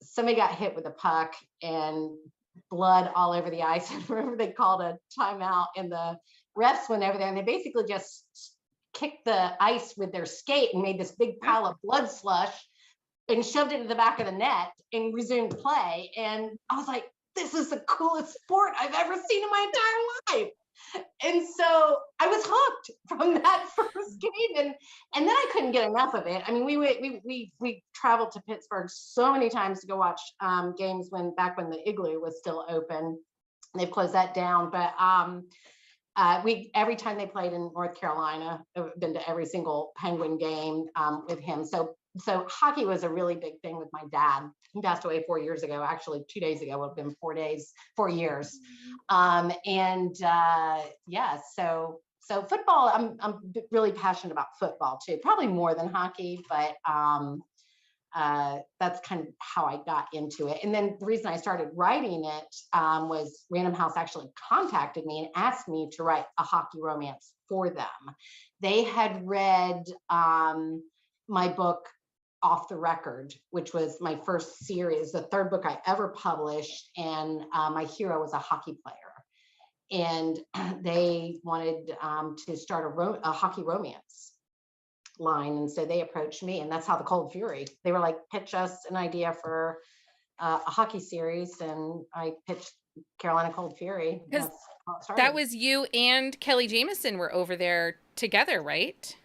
somebody got hit with a puck and blood all over the ice. I remember they called a timeout, and the refs went over there, and they basically just kicked the ice with their skate and made this big pile of blood slush and shoved it in the back of the net and resumed play. And I was like, this is the coolest sport I've ever seen in my entire life. And so I was hooked from that first game, and then I couldn't get enough of it. I mean, we traveled to Pittsburgh so many times to go watch games back when the Igloo was still open. They've closed that down, but every time they played in North Carolina, I've been to every single Penguin game with him. So hockey was a really big thing with my dad. He passed away 4 years ago. Actually, 2 days ago, it would have been 4 years. So football, I'm really passionate about football too, probably more than hockey, but that's kind of how I got into it. And then the reason I started writing it was Random House actually contacted me and asked me to write a hockey romance for them. They had read my book, Off the Record, which was my first series, the third book I ever published. And my hero was a hockey player. And they wanted to start a hockey romance line. And so they approached me, and that's how the Cold Fury, they were like, pitch us an idea for a hockey series. And I pitched Carolina Cold Fury. Because that was you and Kelly Jamison were over there together, right?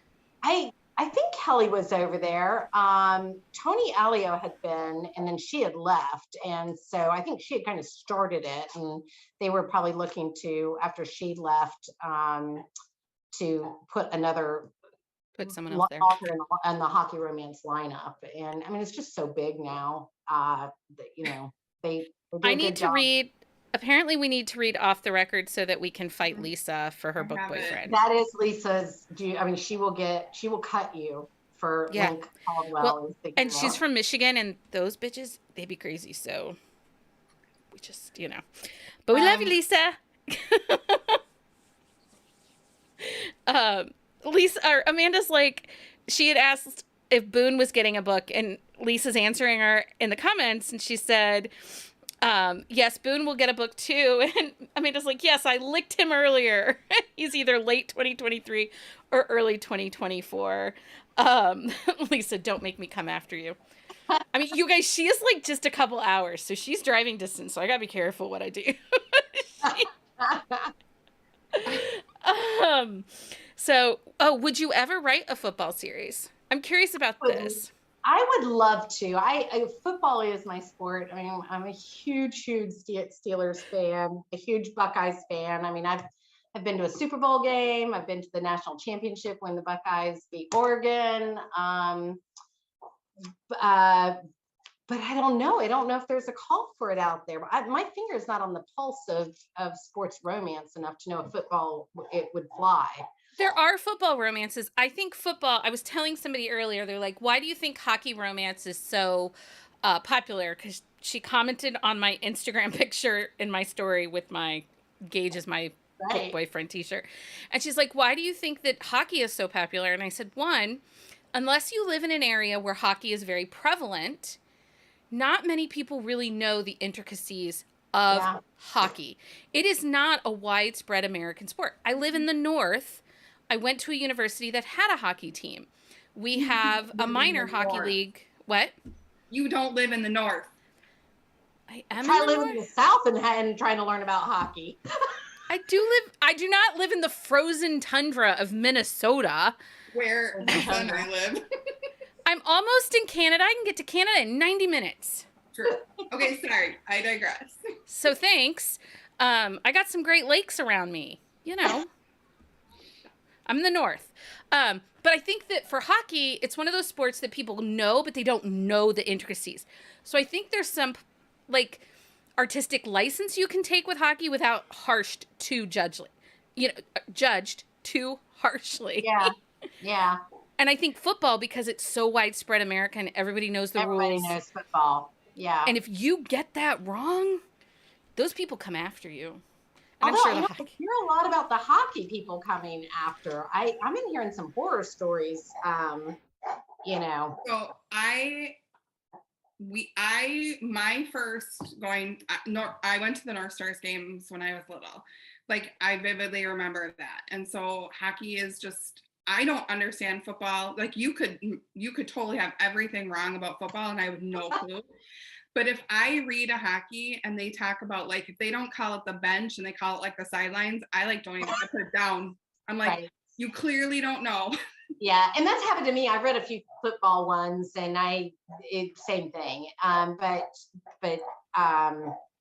I think Kelly was over there. Tony Alio had been, and then she had left. And so I think she had kind of started it, and they were probably looking to, after she left, to put someone else there in the hockey romance lineup. And I mean, it's just so big now. They I need to read. Apparently, we need to read Off the Record so that we can fight Lisa for her book boyfriend. That is Lisa's. She will cut you for Link Caldwell. Well, and she's from Michigan, and those bitches, they be crazy. So we just, but we love you, Lisa. Amanda's like, she had asked if Boone was getting a book, and Lisa's answering her in the comments, and she said, yes, Boone will get a book too. And Amanda's like, yes, I licked him earlier. He's either late 2023 or early 2024. Lisa, don't make me come after you. I mean, you guys, she is like just a couple hours, so she's driving distance, so I gotta be careful what I do. Would you ever write a football series? I'm curious about this. I would love to. Football is my sport. I mean, I'm a huge Steelers fan, a huge Buckeyes fan. I mean, I've been to a Super Bowl game. I've been to the national championship when the Buckeyes beat Oregon. But I don't know. I don't know if there's a call for it out there. But my finger is not on the pulse of sports romance enough to know if football it would fly. There are football romances. I think football, I was telling somebody earlier, they're like, why do you think hockey romance is so popular? Because she commented on my Instagram picture in my story with my Gage is my book boyfriend t-shirt. And she's like, why do you think that hockey is so popular? And I said, one, unless you live in an area where hockey is very prevalent, not many people really know the intricacies of hockey. It is not a widespread American sport. I live in the North. I went to a university that had a hockey team. We have a minor hockey league. What? You don't live in the North. I am Try in the living North. in the South and trying to learn about hockey. I do not live in the frozen tundra of Minnesota. Where Lisa and I live. I'm almost in Canada. I can get to Canada in 90 minutes. True. Okay, sorry. I digress. So thanks. I got some Great Lakes around me. You know, I'm in the North. But I think that for hockey, it's one of those sports that people know, but they don't know the intricacies. So I think there's some, like, artistic license you can take with hockey without judged too harshly. Yeah. Yeah. And I think football, because it's so widespread American, everybody knows the rules. Everybody knows football. Yeah. And if you get that wrong, those people come after you. And Although I'm sure I hear a lot about the hockey people coming after. I'm in hearing some horror stories. You know. So I went to the North Stars games when I was little. Like, I vividly remember that. And so hockey is just, I don't understand football. Like, you could totally have everything wrong about football and I have no clue. But if I read a hockey and they talk about, like, if they don't call it the bench and they call it like the sidelines, I don't even put it down. I'm like, right. You clearly don't know. Yeah, and that's happened to me. I've read a few football ones, and same thing.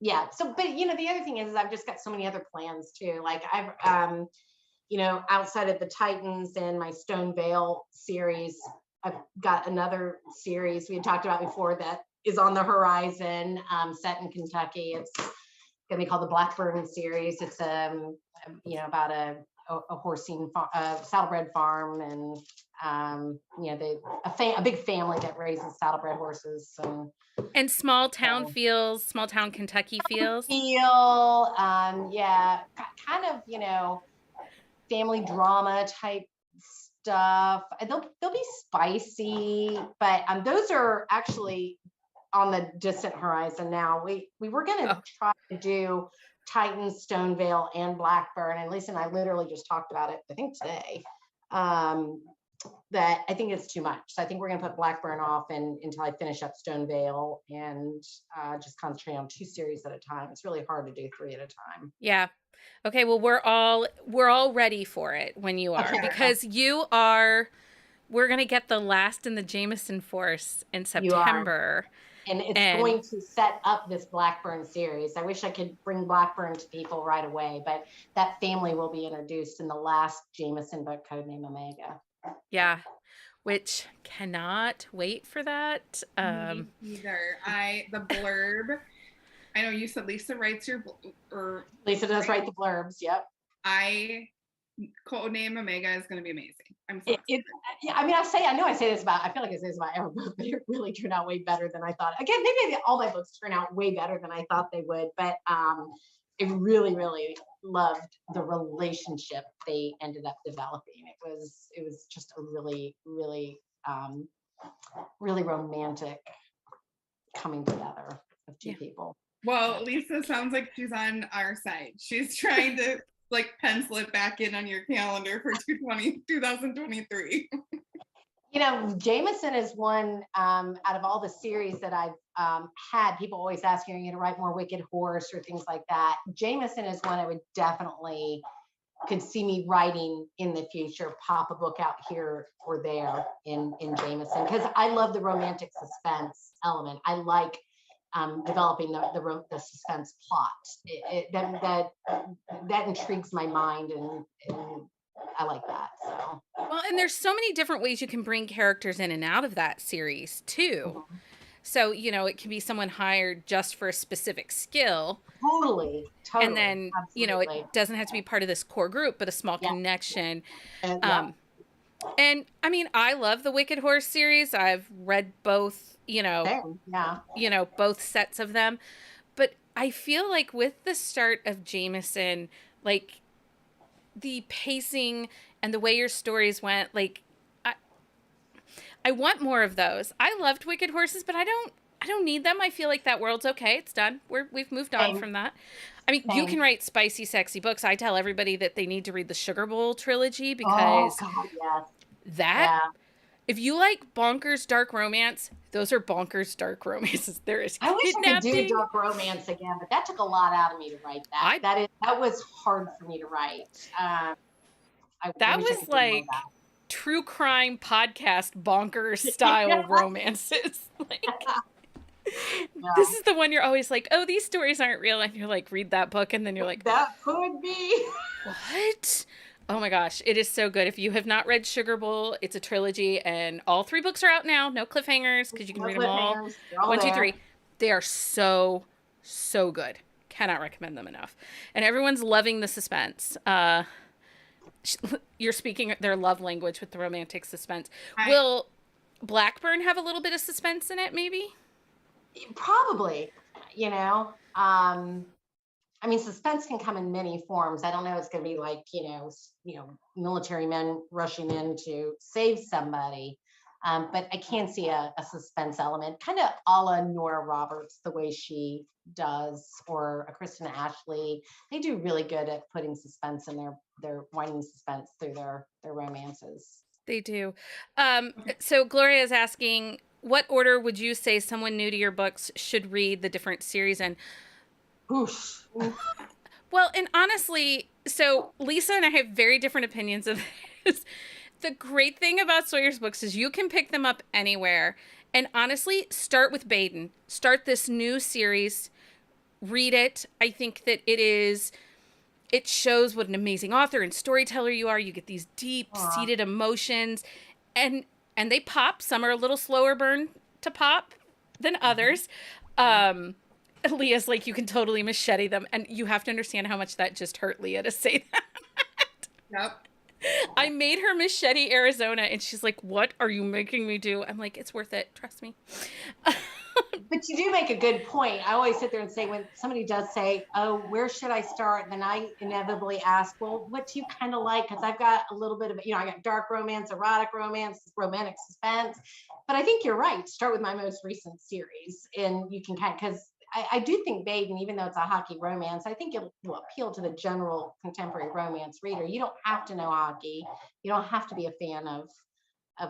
Yeah. So, but you know, the other thing is I've just got so many other plans too. Like I've, you know, outside of the Titans and my Stone Vale series, I've got another series we had talked about before that is on the horizon, set in Kentucky. It's gonna be called the Blackburn series. It's you know, about a horsing saddlebred farm, and you know, a big family that raises saddlebred horses, and small town Kentucky feels. Yeah, kind of, you know, family drama type stuff. They'll be spicy, but those are actually on the distant horizon now. We were gonna try to do Titans, Stone Vale, and Blackburn, and Lisa and I literally just talked about it, I think today, that I think it's too much. So I think we're gonna put Blackburn off until I finish up Stone Vale, and just concentrate on 2 series at a time. It's really hard to do 3 at a time. Yeah. Okay, well, we're all ready for it when you are, okay. Because we're gonna get the last in the Jameson Force in September. And it's going to set up this Blackburn series. I wish I could bring Blackburn to people right away, but that family will be introduced in the last Jameson book, Codename Omega. Yeah, which cannot wait for that. Me either. The blurb, I know you said Lisa writes Lisa does write the blurbs, yep. Codename Omega is going to be amazing. I'm so excited. I mean, I say this about every book, but it really turned out way better than I thought. Again, maybe all my books turn out way better than I thought they would, but I really, really loved the relationship they ended up developing. It was just a really, really, really romantic coming together of 2 people. Well, Lisa sounds like she's on our side. She's trying to pencil it back in on your calendar for 2023. You know, Jameson is one out of all the series that I've had. People always ask, are you going to write more Wicked Horse or things like that? Jameson is one I would definitely could see me writing in the future, pop a book out here or there in Jameson, because I love the romantic suspense element. I like developing the suspense plot. That intrigues my mind, and I like that. So well, and there's so many different ways you can bring characters in and out of that series too. Mm-hmm. So, you know, it can be someone hired just for a specific skill. Totally. And then, absolutely. You know, it doesn't have to be part of this core group, but a small connection. And I mean, I love the Wicked Horse series. I've read both, you know, both sets of them. But I feel like with the start of Jameson, like the pacing and the way your stories went, like I want more of those. I loved Wicked Horses, but I don't need them. I feel like that world's okay. It's done. We've moved on from that. I mean, you can write spicy, sexy books. I tell everybody that they need to read the Sugar Bowl trilogy because If you like bonkers dark romance, those are bonkers dark romances. There is I wish I could do kidnapping. dark romance again, but that took a lot out of me to write that. That was hard for me to write. I That wish I was could do more of like true crime podcast bonkers style that. romances. Like, Yeah. this is the one you're always like, oh, these stories aren't real. And you're like, read that book. And then you're like, that could be. what? Oh my gosh, it is so good. If you have not read Sugar Bowl, it's a trilogy, and all 3 books are out now. No cliffhangers, because you can read them all. 1, 2, 3. They are so, so good. Cannot recommend them enough. And everyone's loving the suspense. You're speaking their love language with the romantic suspense. Will Blackburn have a little bit of suspense in it, maybe? Probably, I mean, suspense can come in many forms. I don't know. It's going to be like, military men rushing in to save somebody. But I can see a suspense element, kind of a la Nora Roberts, the way she does, or a Kristen Ashley. They do really good at putting suspense in their winding suspense through their romances. They do. So Gloria is asking, what order would you say someone new to your books should read the different series in? Oof. Well, and honestly, so Lisa and I have very different opinions of this. The great thing about Sawyer's books is you can pick them up anywhere. And honestly, start with Baden. Start this new series. Read it. I think that it shows what an amazing author and storyteller you are. You get these deep-seated emotions. And they pop. Some are a little slower burn to pop than others. Leah's like, you can totally machete them. And you have to understand how much that just hurt Leah to say that. Yep. I made her machete Arizona, and she's like, what are you making me do? I'm like, it's worth it. Trust me. But you do make a good point. I always sit there and say, when somebody does say, oh, where should I start? Then I inevitably ask, well, what do you kind of like? Because I've got a little bit of, I got dark romance, erotic romance, romantic suspense. But I think you're right. Start with my most recent series. And you can because I do think Baden, even though it's a hockey romance, I think it will appeal to the general contemporary romance reader. You don't have to know hockey. You don't have to be a fan of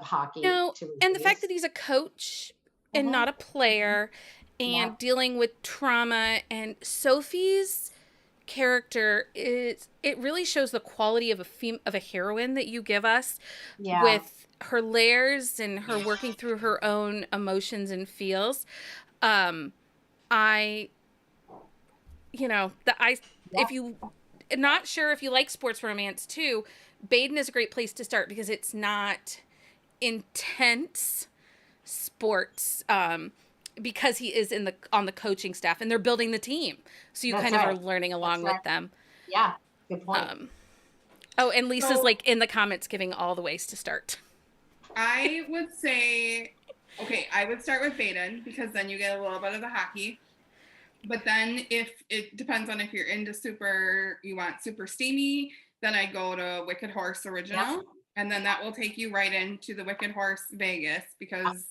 hockey. No, and the fact that he's a coach and not a player, and dealing with trauma, and Sophie's character it really shows the quality of a heroine that you give us, with her layers and her working through her own emotions and feels. If you not sure if you like sports romance too, Baden is a great place to start because it's not intense sports, because he is on the coaching staff and they're building the team. So you are learning along with them. Yeah. Good point. And Lisa's in the comments giving all the ways to start. I would say, I would start with Baden because then you get a little bit of the hockey. But then if it depends on if you're into you want super steamy, then I go to Wicked Horse Original. Yeah. And then that will take you right into the Wicked Horse Vegas because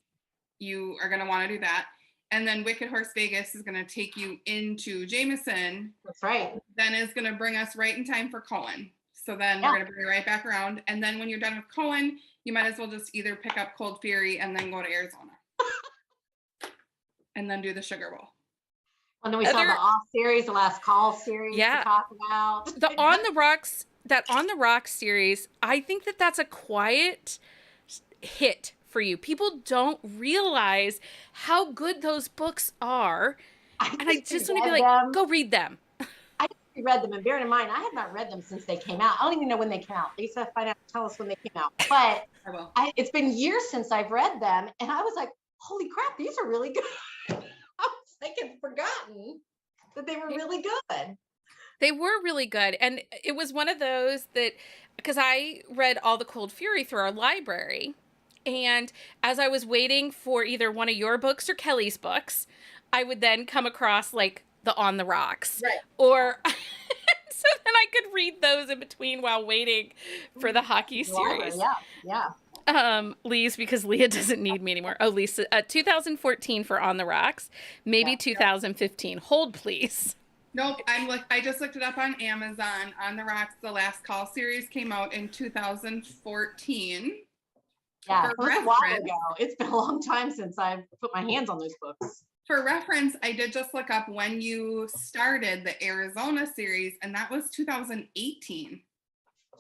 you are going to want to do that. And then Wicked Horse Vegas is going to take you into Jameson. That's right. Then it's going to bring us right in time for Cohen. So then we're going to bring it right back around. And then when you're done with Cohen, you might as well just either pick up Cold Fury and then go to Arizona. And then do the Sugar Bowl. And then we saw the Off series, the Last Call series to talk about. The On the Rocks, that On the Rocks series, I think that's a quiet hit for you. People don't realize how good those books are. I just want to be like, go read them. I read them, and bearing in mind, I have not read them since they came out. I don't even know when they came out. Lisa, tell us when they came out. But it's been years since I've read them, and I was like, holy crap, these are really good. I had forgotten that they were really good. They were really good. And it was one of those that, because I read all the Cold Fury through our library, and as I was waiting for either one of your books or Kelly's books, I would then come across the On the Rocks. Right. Or so then I could read those in between while waiting for the hockey series. Yeah. Lee's, because Leah doesn't need me anymore. Oh, Lisa, 2014 for On the Rocks, maybe 2015. Hold, please. Nope, I just looked it up on Amazon. On the Rocks, the Last Call series came out in 2014. Yeah, For it was a while reference, ago. It's been a long time since I've put my hands on those books. for reference, I did just look up when you started the Arizona series, and that was 2018. So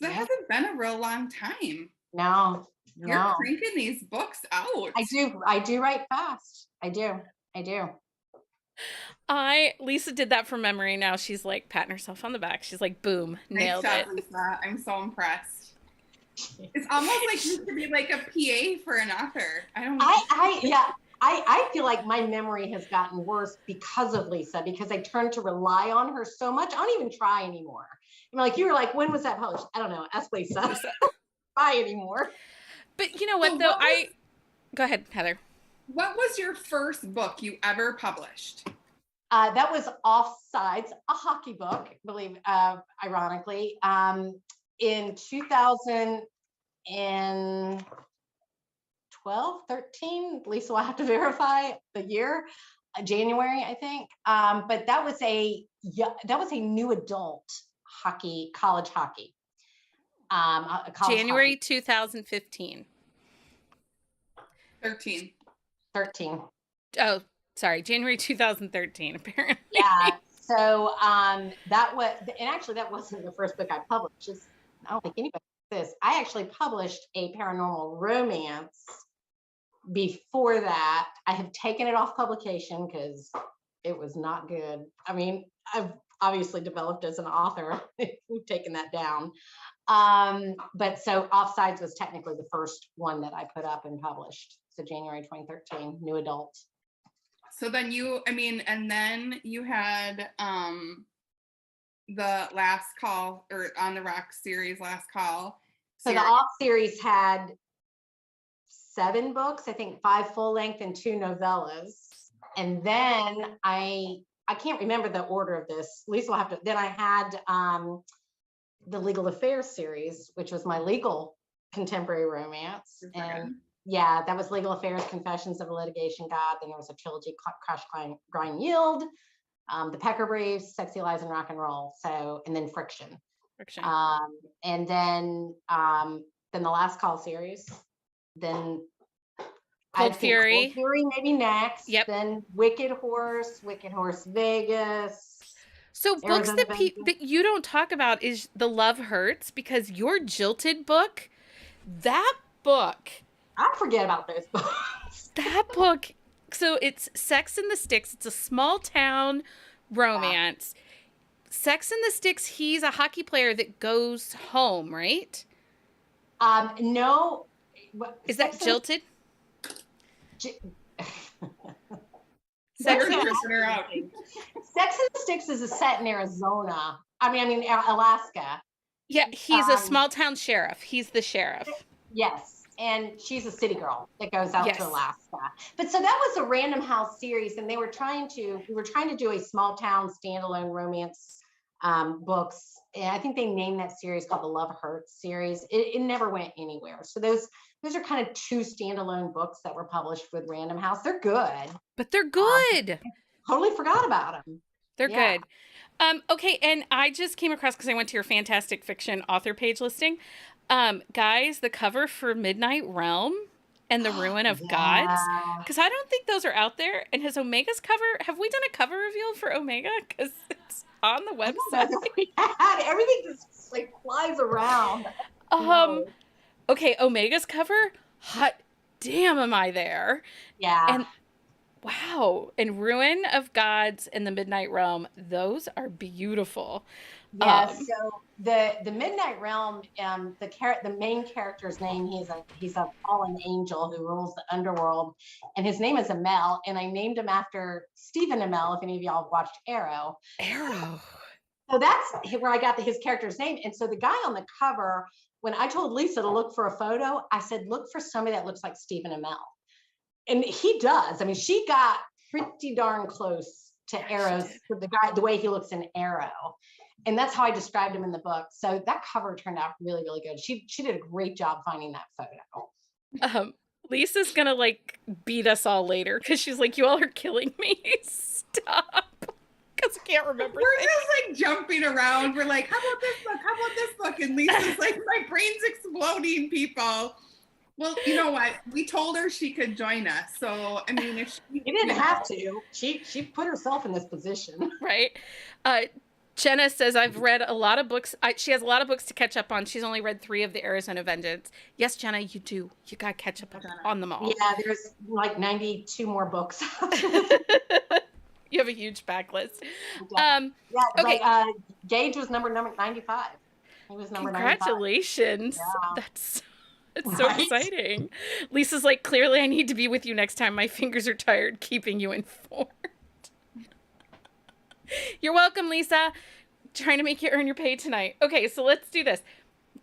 that Yeah. hasn't been a real long time. No. You're cranking these books out. I do write fast. I do. Lisa did that from memory. Now she's like patting herself on the back. She's like, boom, nailed Nice it. job, Lisa. I'm so impressed. It's almost like you could be like a PA for an author. I don't know. I feel like my memory has gotten worse because of Lisa, because I turned to rely on her so much. I don't even try anymore. I'm like, you were like, when was that published? I don't know. Ask Lisa. Try anymore. But you know what, though? Go ahead, Heather. What was your first book you ever published? That was Offsides, a hockey book, ironically, in 2012, 13. Lisa will have to verify the year, January, I think. But that was a new adult hockey, college hockey. January 2015. 13. Oh, sorry, January 2013, apparently. Yeah. So that wasn't the first book I published. I don't think anybody did this. I actually published a paranormal romance before that. I have taken it off publication because it was not good. I mean, I've obviously developed as an author. We've taken that down. But so Offsides was technically the first one that I put up and published. So January 2013, new adult. So then and then you had the Last Call, or On the Rock series, Last Call. So the Off series had 7 books, I think 5 full length and 2 novellas. And then I can't remember the order of this. Lisa will have to. Then I had the Legal Affairs series, which was my legal contemporary romance. And yeah, that was Legal Affairs, Confessions of a Litigation God. Then there was a trilogy, Crash, Grind, Yield, The Pecker Briefs, Sexy Lies, and Rock and Roll. So, and then Friction. And then the Last Call series. Then Cold Fury. Cold Fury maybe next. Yep. Then Wicked Horse Vegas. So books that you don't talk about is The Love Hurts, because your Jilted book, that book. I forget about those books. That book. So it's Sex in the Sticks. It's a small town romance. Yeah. Sex in the Sticks, he's a hockey player that goes home, right? No. Is that Jilted? Sex in the Sticks is a set in Arizona. I mean, Alaska. Yeah, he's a small town sheriff. He's the sheriff. Yes. And she's a city girl that goes out to Alaska. But so that was a Random House series, and we were trying to do a small town standalone romance books. And I think they named that series called the Love Hurts series. It never went anywhere. So those are kind of 2 standalone books that were published with Random House. They're good. But they're good. Totally forgot about them. They're good. Okay, and I just came across, because I went to your Fantastic Fiction author page listing. Guys, the cover for Midnight Realm and the Ruin of Gods, because I don't think those are out there. And has Omega's cover, have we done a cover reveal for Omega? Because it's on the website. Everything just like flies around. Okay, Omega's cover, hot damn am I there. Yeah. And wow. And Ruin of Gods and the Midnight Realm, those are beautiful. Yeah, so the Midnight Realm, the main character's name, he's a fallen angel who rules the underworld, and his name is Amell, and I named him after Stephen Amell, if any of y'all have watched Arrow. So that's where I got his character's name. And so the guy on the cover, when I told Lisa to look for a photo, I said, look for somebody that looks like Stephen Amell. And he does. I mean, she got pretty darn close to Arrow's, the way he looks in Arrow. And that's how I described him in the book. So that cover turned out really, really good. She did a great job finding that photo. Lisa's gonna like beat us all later because she's like, you all are killing me. Stop. Because I can't remember. We're just like jumping around. We're like, how about this book? How about this book? And Lisa's like, my brain's exploding, people. Well, you know what? We told her she could join us. So, I mean, if she didn't have to. She put herself in this position. Right. Jenna says, I've read a lot of books. She has a lot of books to catch up on. She's only read 3 of the Arizona Vengeance. Yes, Jenna, you do. You got to catch up on them all. Yeah, there's like 92 more books. You have a huge backlist. Yeah, okay. Gage was number 95. He was number 95. Congratulations. Yeah. It's so exciting. Lisa's like, clearly I need to be with you next time. My fingers are tired keeping you informed. You're welcome, Lisa. Trying to make you earn your pay tonight. Okay, so let's do this.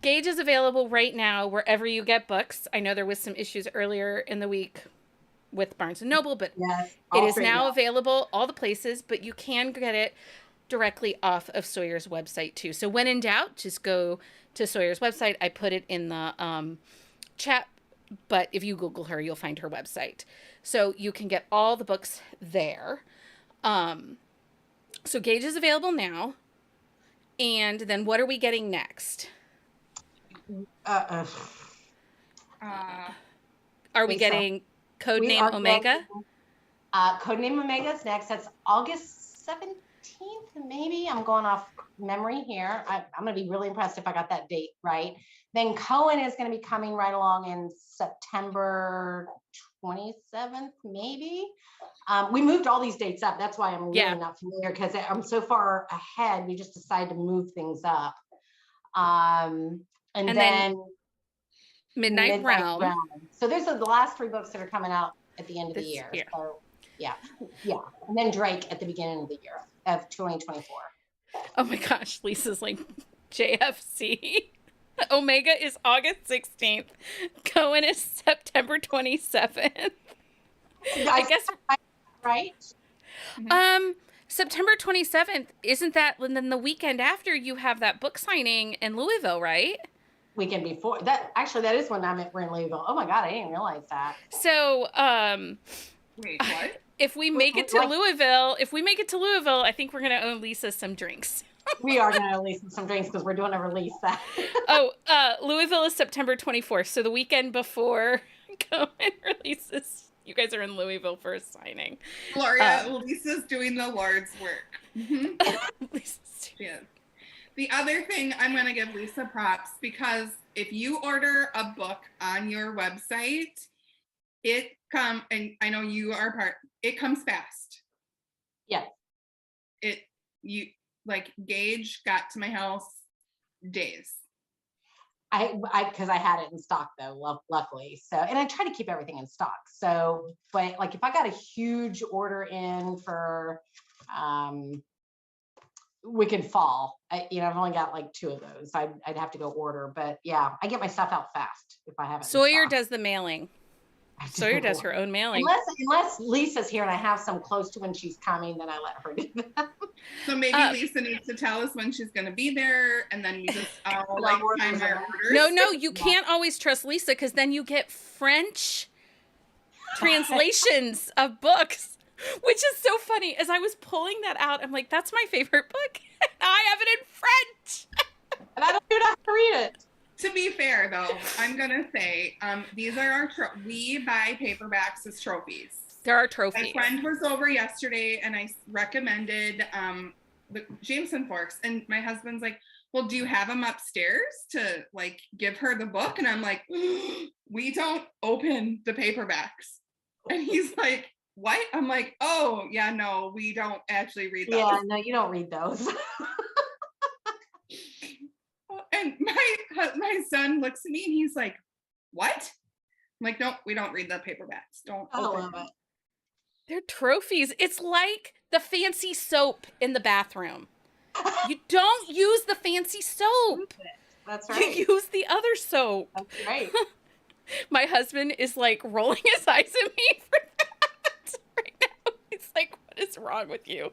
Gage is available right now wherever you get books. I know there was some issues earlier in the week with Barnes & Noble, but it is now available all the places, but you can get it directly off of Sawyer's website too. So when in doubt, just go to Sawyer's website. I put it in the chat, but if you Google her, you'll find her website. So you can get all the books there. So Gage is available now. And then what are we getting next? Are we getting Codename Omega? Codename Omega is next. That's August 17th, maybe. I'm going off memory here. I'm going to be really impressed if I got that date right. Then Cohen is going to be coming right along in September 27th, maybe. We moved all these dates up. That's why I'm really not familiar, because I'm so far ahead. We just decided to move things up. And then Midnight Realm. So those are the last 3 books that are coming out at the end of the year. So, yeah. And then Drake at the beginning of the year of 2024. Oh my gosh, Lisa's like, JFC. Omega is August 16th. Cohen is September 27th. I guess right. September 27th, isn't that then the weekend after you have that book signing in Louisville, right? Weekend before that. Actually, that is when we're in Louisville. Oh my God, I didn't realize that. So, wait, what? If we make it to Louisville, I think we're gonna owe Lisa some drinks. We are gonna release some drinks because we're doing a release. Louisville is September 24th, so the weekend before Cohen releases. You guys are in Louisville for a signing. Gloria, Lisa's doing the Lord's work. Yeah. The other thing, I'm going to give Lisa props, because if you order a book on your website, and I know you are it comes fast. Yeah. Gage got to my house days. Because I had it in stock though, luckily. So, and I try to keep everything in stock. So, but like if I got a huge order in for Wicked Fall, I've only got like 2 of those. I'd have to go order, but yeah, I get my stuff out fast if I have it. Sawyer does the mailing. Sawyer does her own mailing. Unless Lisa's here and I have some close to when she's coming, then I let her do that. So maybe Lisa needs to tell us when she's going to be there, and then we just time our orders. No, you can't always trust Lisa, because then you get French translations of books, which is so funny. As I was pulling that out, I'm like, that's my favorite book. I have it in French. And I don't even have to read it. To be fair, though, I'm going to say these are our we buy paperbacks as trophies. There are trophies. My friend was over yesterday, and I recommended the Jameson Forks, and my husband's like, well, do you have them upstairs to like give her the book? And I'm like, we don't open the paperbacks. And he's like, what? I'm like, oh yeah, no, we don't actually read those. Yeah, no, you don't read those. And my son looks at me and he's like, what? I'm like, nope, we don't read the paperbacks. Don't open them. They're trophies. It's like the fancy soap in the bathroom. You don't use the fancy soap. That's right. You use the other soap. That's right. My husband is like rolling his eyes at me for that right now. He's like, what is wrong with you?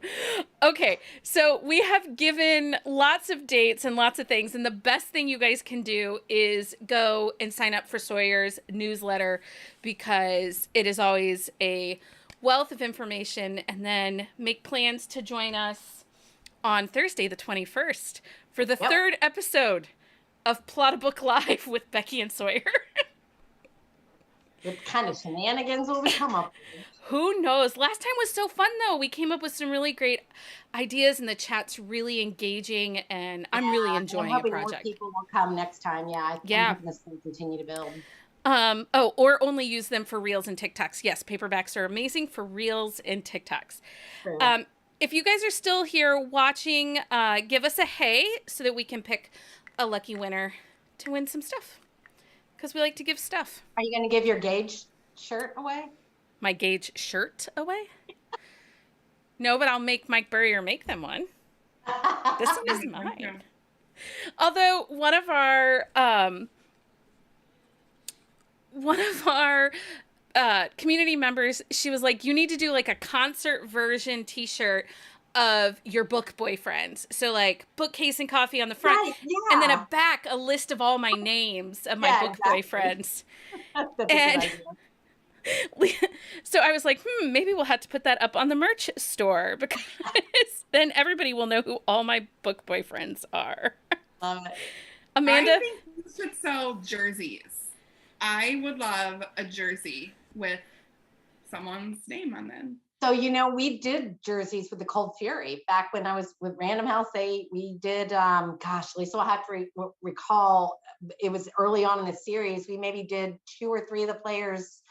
Okay, so we have given lots of dates and lots of things, and the best thing you guys can do is go and sign up for Sawyer's newsletter, because it is always a wealth of information, and then make plans to join us on Thursday the 21st for the 3rd episode of Plot a Book Live with Becky and Sawyer. what kind of shenanigans will we come up with? Who knows? Last time was so fun, though. We came up with some really great ideas, and the chat's really engaging, and I'm really enjoying I'm the hoping project. more people will come next time. I'm hoping this will continue to build. Or only use them for Reels and TikToks. Yes, paperbacks are amazing for Reels and TikToks. True. If you guys are still here watching, give us a hey so that we can pick a lucky winner to win some stuff. Because we like to give stuff. Are you going to give your Gage shirt away? My Gage shirt away? No, but I'll make Mike Burrier make them one. This one is mine. Although one of our community members, she was like, you need to do like a concert version t-shirt of your book boyfriends. So like bookcase and coffee on the front, right, yeah. And then a back, a list of all my names of my book boyfriends. And so I was like, maybe we'll have to put that up on the merch store because then everybody will know who all my book boyfriends are. Amanda? I think you should sell jerseys. I would love a jersey with someone's name on them. So, we did jerseys with the Cold Fury back when I was with Random House. We did, Lisa will have to recall, it was early on in the series. We maybe did 2 or 3 of the players'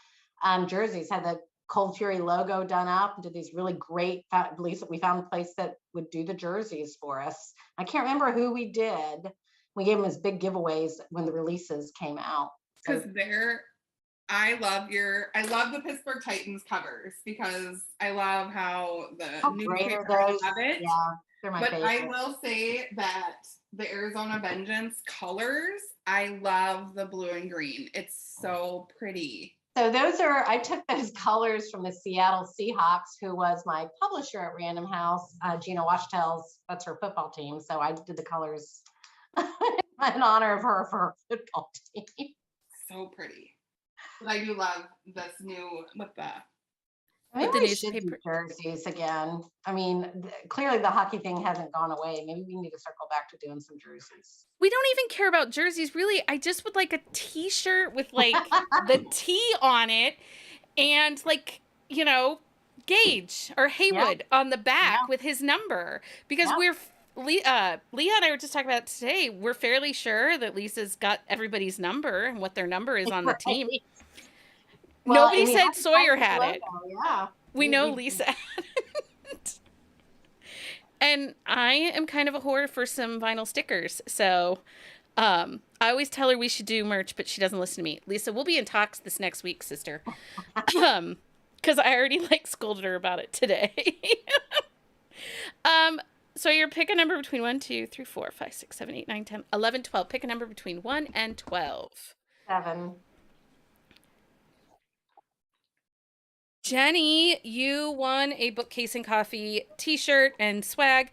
jerseys, had the Cold Fury logo done up, and did these really great, Lisa, we found a place that would do the jerseys for us. I can't remember who we did. We gave them as big giveaways when the releases came out. Because I love the Pittsburgh Titans covers because I love how the newspapers have it. Yeah, they're my favorite. I will say that the Arizona Vengeance colors, I love the blue and green. It's so pretty. So I took those colors from the Seattle Seahawks, who was my publisher at Random House, Gina Washtel's, that's her football team. So I did the colors in honor of her for her football team. So pretty. But I do love this new with the newspaper jerseys again. I mean, clearly the hockey thing hasn't gone away. Maybe we need to circle back to doing some jerseys. We don't even care about jerseys, really. I just would like a t-shirt with like the T on it and like, Gage or Haywood on the back with his number. Because Leah and I were just talking about it today. We're fairly sure that Lisa's got everybody's number and what their number is on the team. Well, nobody said Sawyer had it. Yeah. We know Lisa had it. And I am kind of a whore for some vinyl stickers. So I always tell her we should do merch, but she doesn't listen to me. Lisa, we'll be in talks this next week, sister. Because I already scolded her about it today. So you're pick a number between 1, 2, 3, 4, 5, 6, 7, 8, 9, 10, 11, 12. Pick a number between 1 and 12. 7. Jenny, you won a Bookcase and Coffee t-shirt and swag.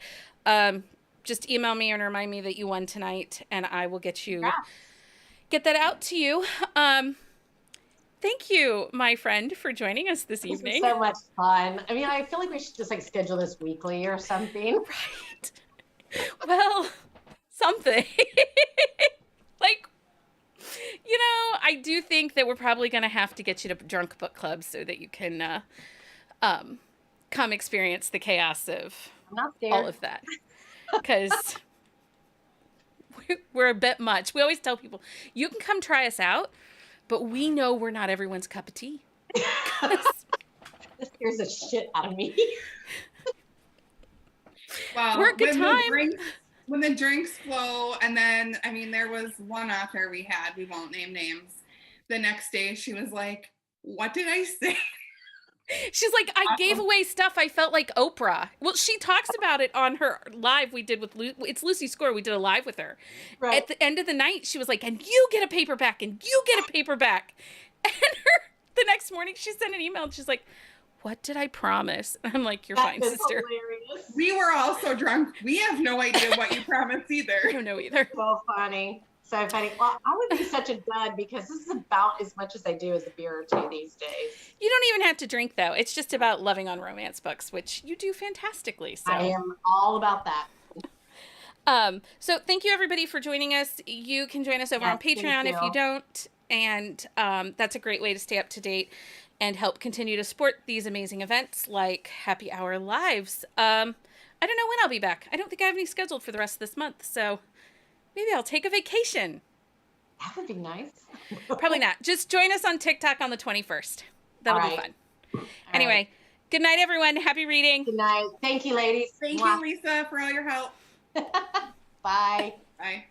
Just email me and remind me that you won tonight, and I will get that out to you. Thank you, my friend, for joining us this evening. This was so much fun. I mean, I feel like we should just schedule this weekly or something. Right. Well, something. I do think that we're probably going to have to get you to Drunk Book Club so that you can come experience the chaos of all of that. Because we're a bit much. We always tell people, you can come try us out, but we know we're not everyone's cup of tea. This scares the shit out of me. Well, we're a good time. When the drinks flow, and then, there was one author we had, we won't name names. The next day, she was like, what did I say? She's like, I gave away stuff. I felt like Oprah. Well, she talks about it on her live we did with it's Lucy Score. We did a live with her. Right. At the end of the night, she was like, and you get a paperback, and you get a paperback. And the next morning, she sent an email, and she's like, what did I promise? And I'm like, you're fine, sister. Hilarious. We were all so drunk. We have no idea what you promised either. I don't know either. So funny. So funny. Well, I would be such a dud because this is about as much as I do as a beer or two these days. You don't even have to drink, though. It's just about loving on romance books, which you do fantastically. So I am all about that. So thank you everybody for joining us. You can join us over on Patreon if you don't. And that's a great way to stay up to date and help continue to support these amazing events like Happy Hour Lives. I don't know when I'll be back. I don't think I have any scheduled for the rest of this month. So maybe I'll take a vacation. That would be nice. Probably not. Just join us on TikTok on the 21st. That'll be fun. Anyway, good night, everyone. Happy reading. Good night. Thank you, ladies. Thank you, Lisa, for all your help. Bye. Bye.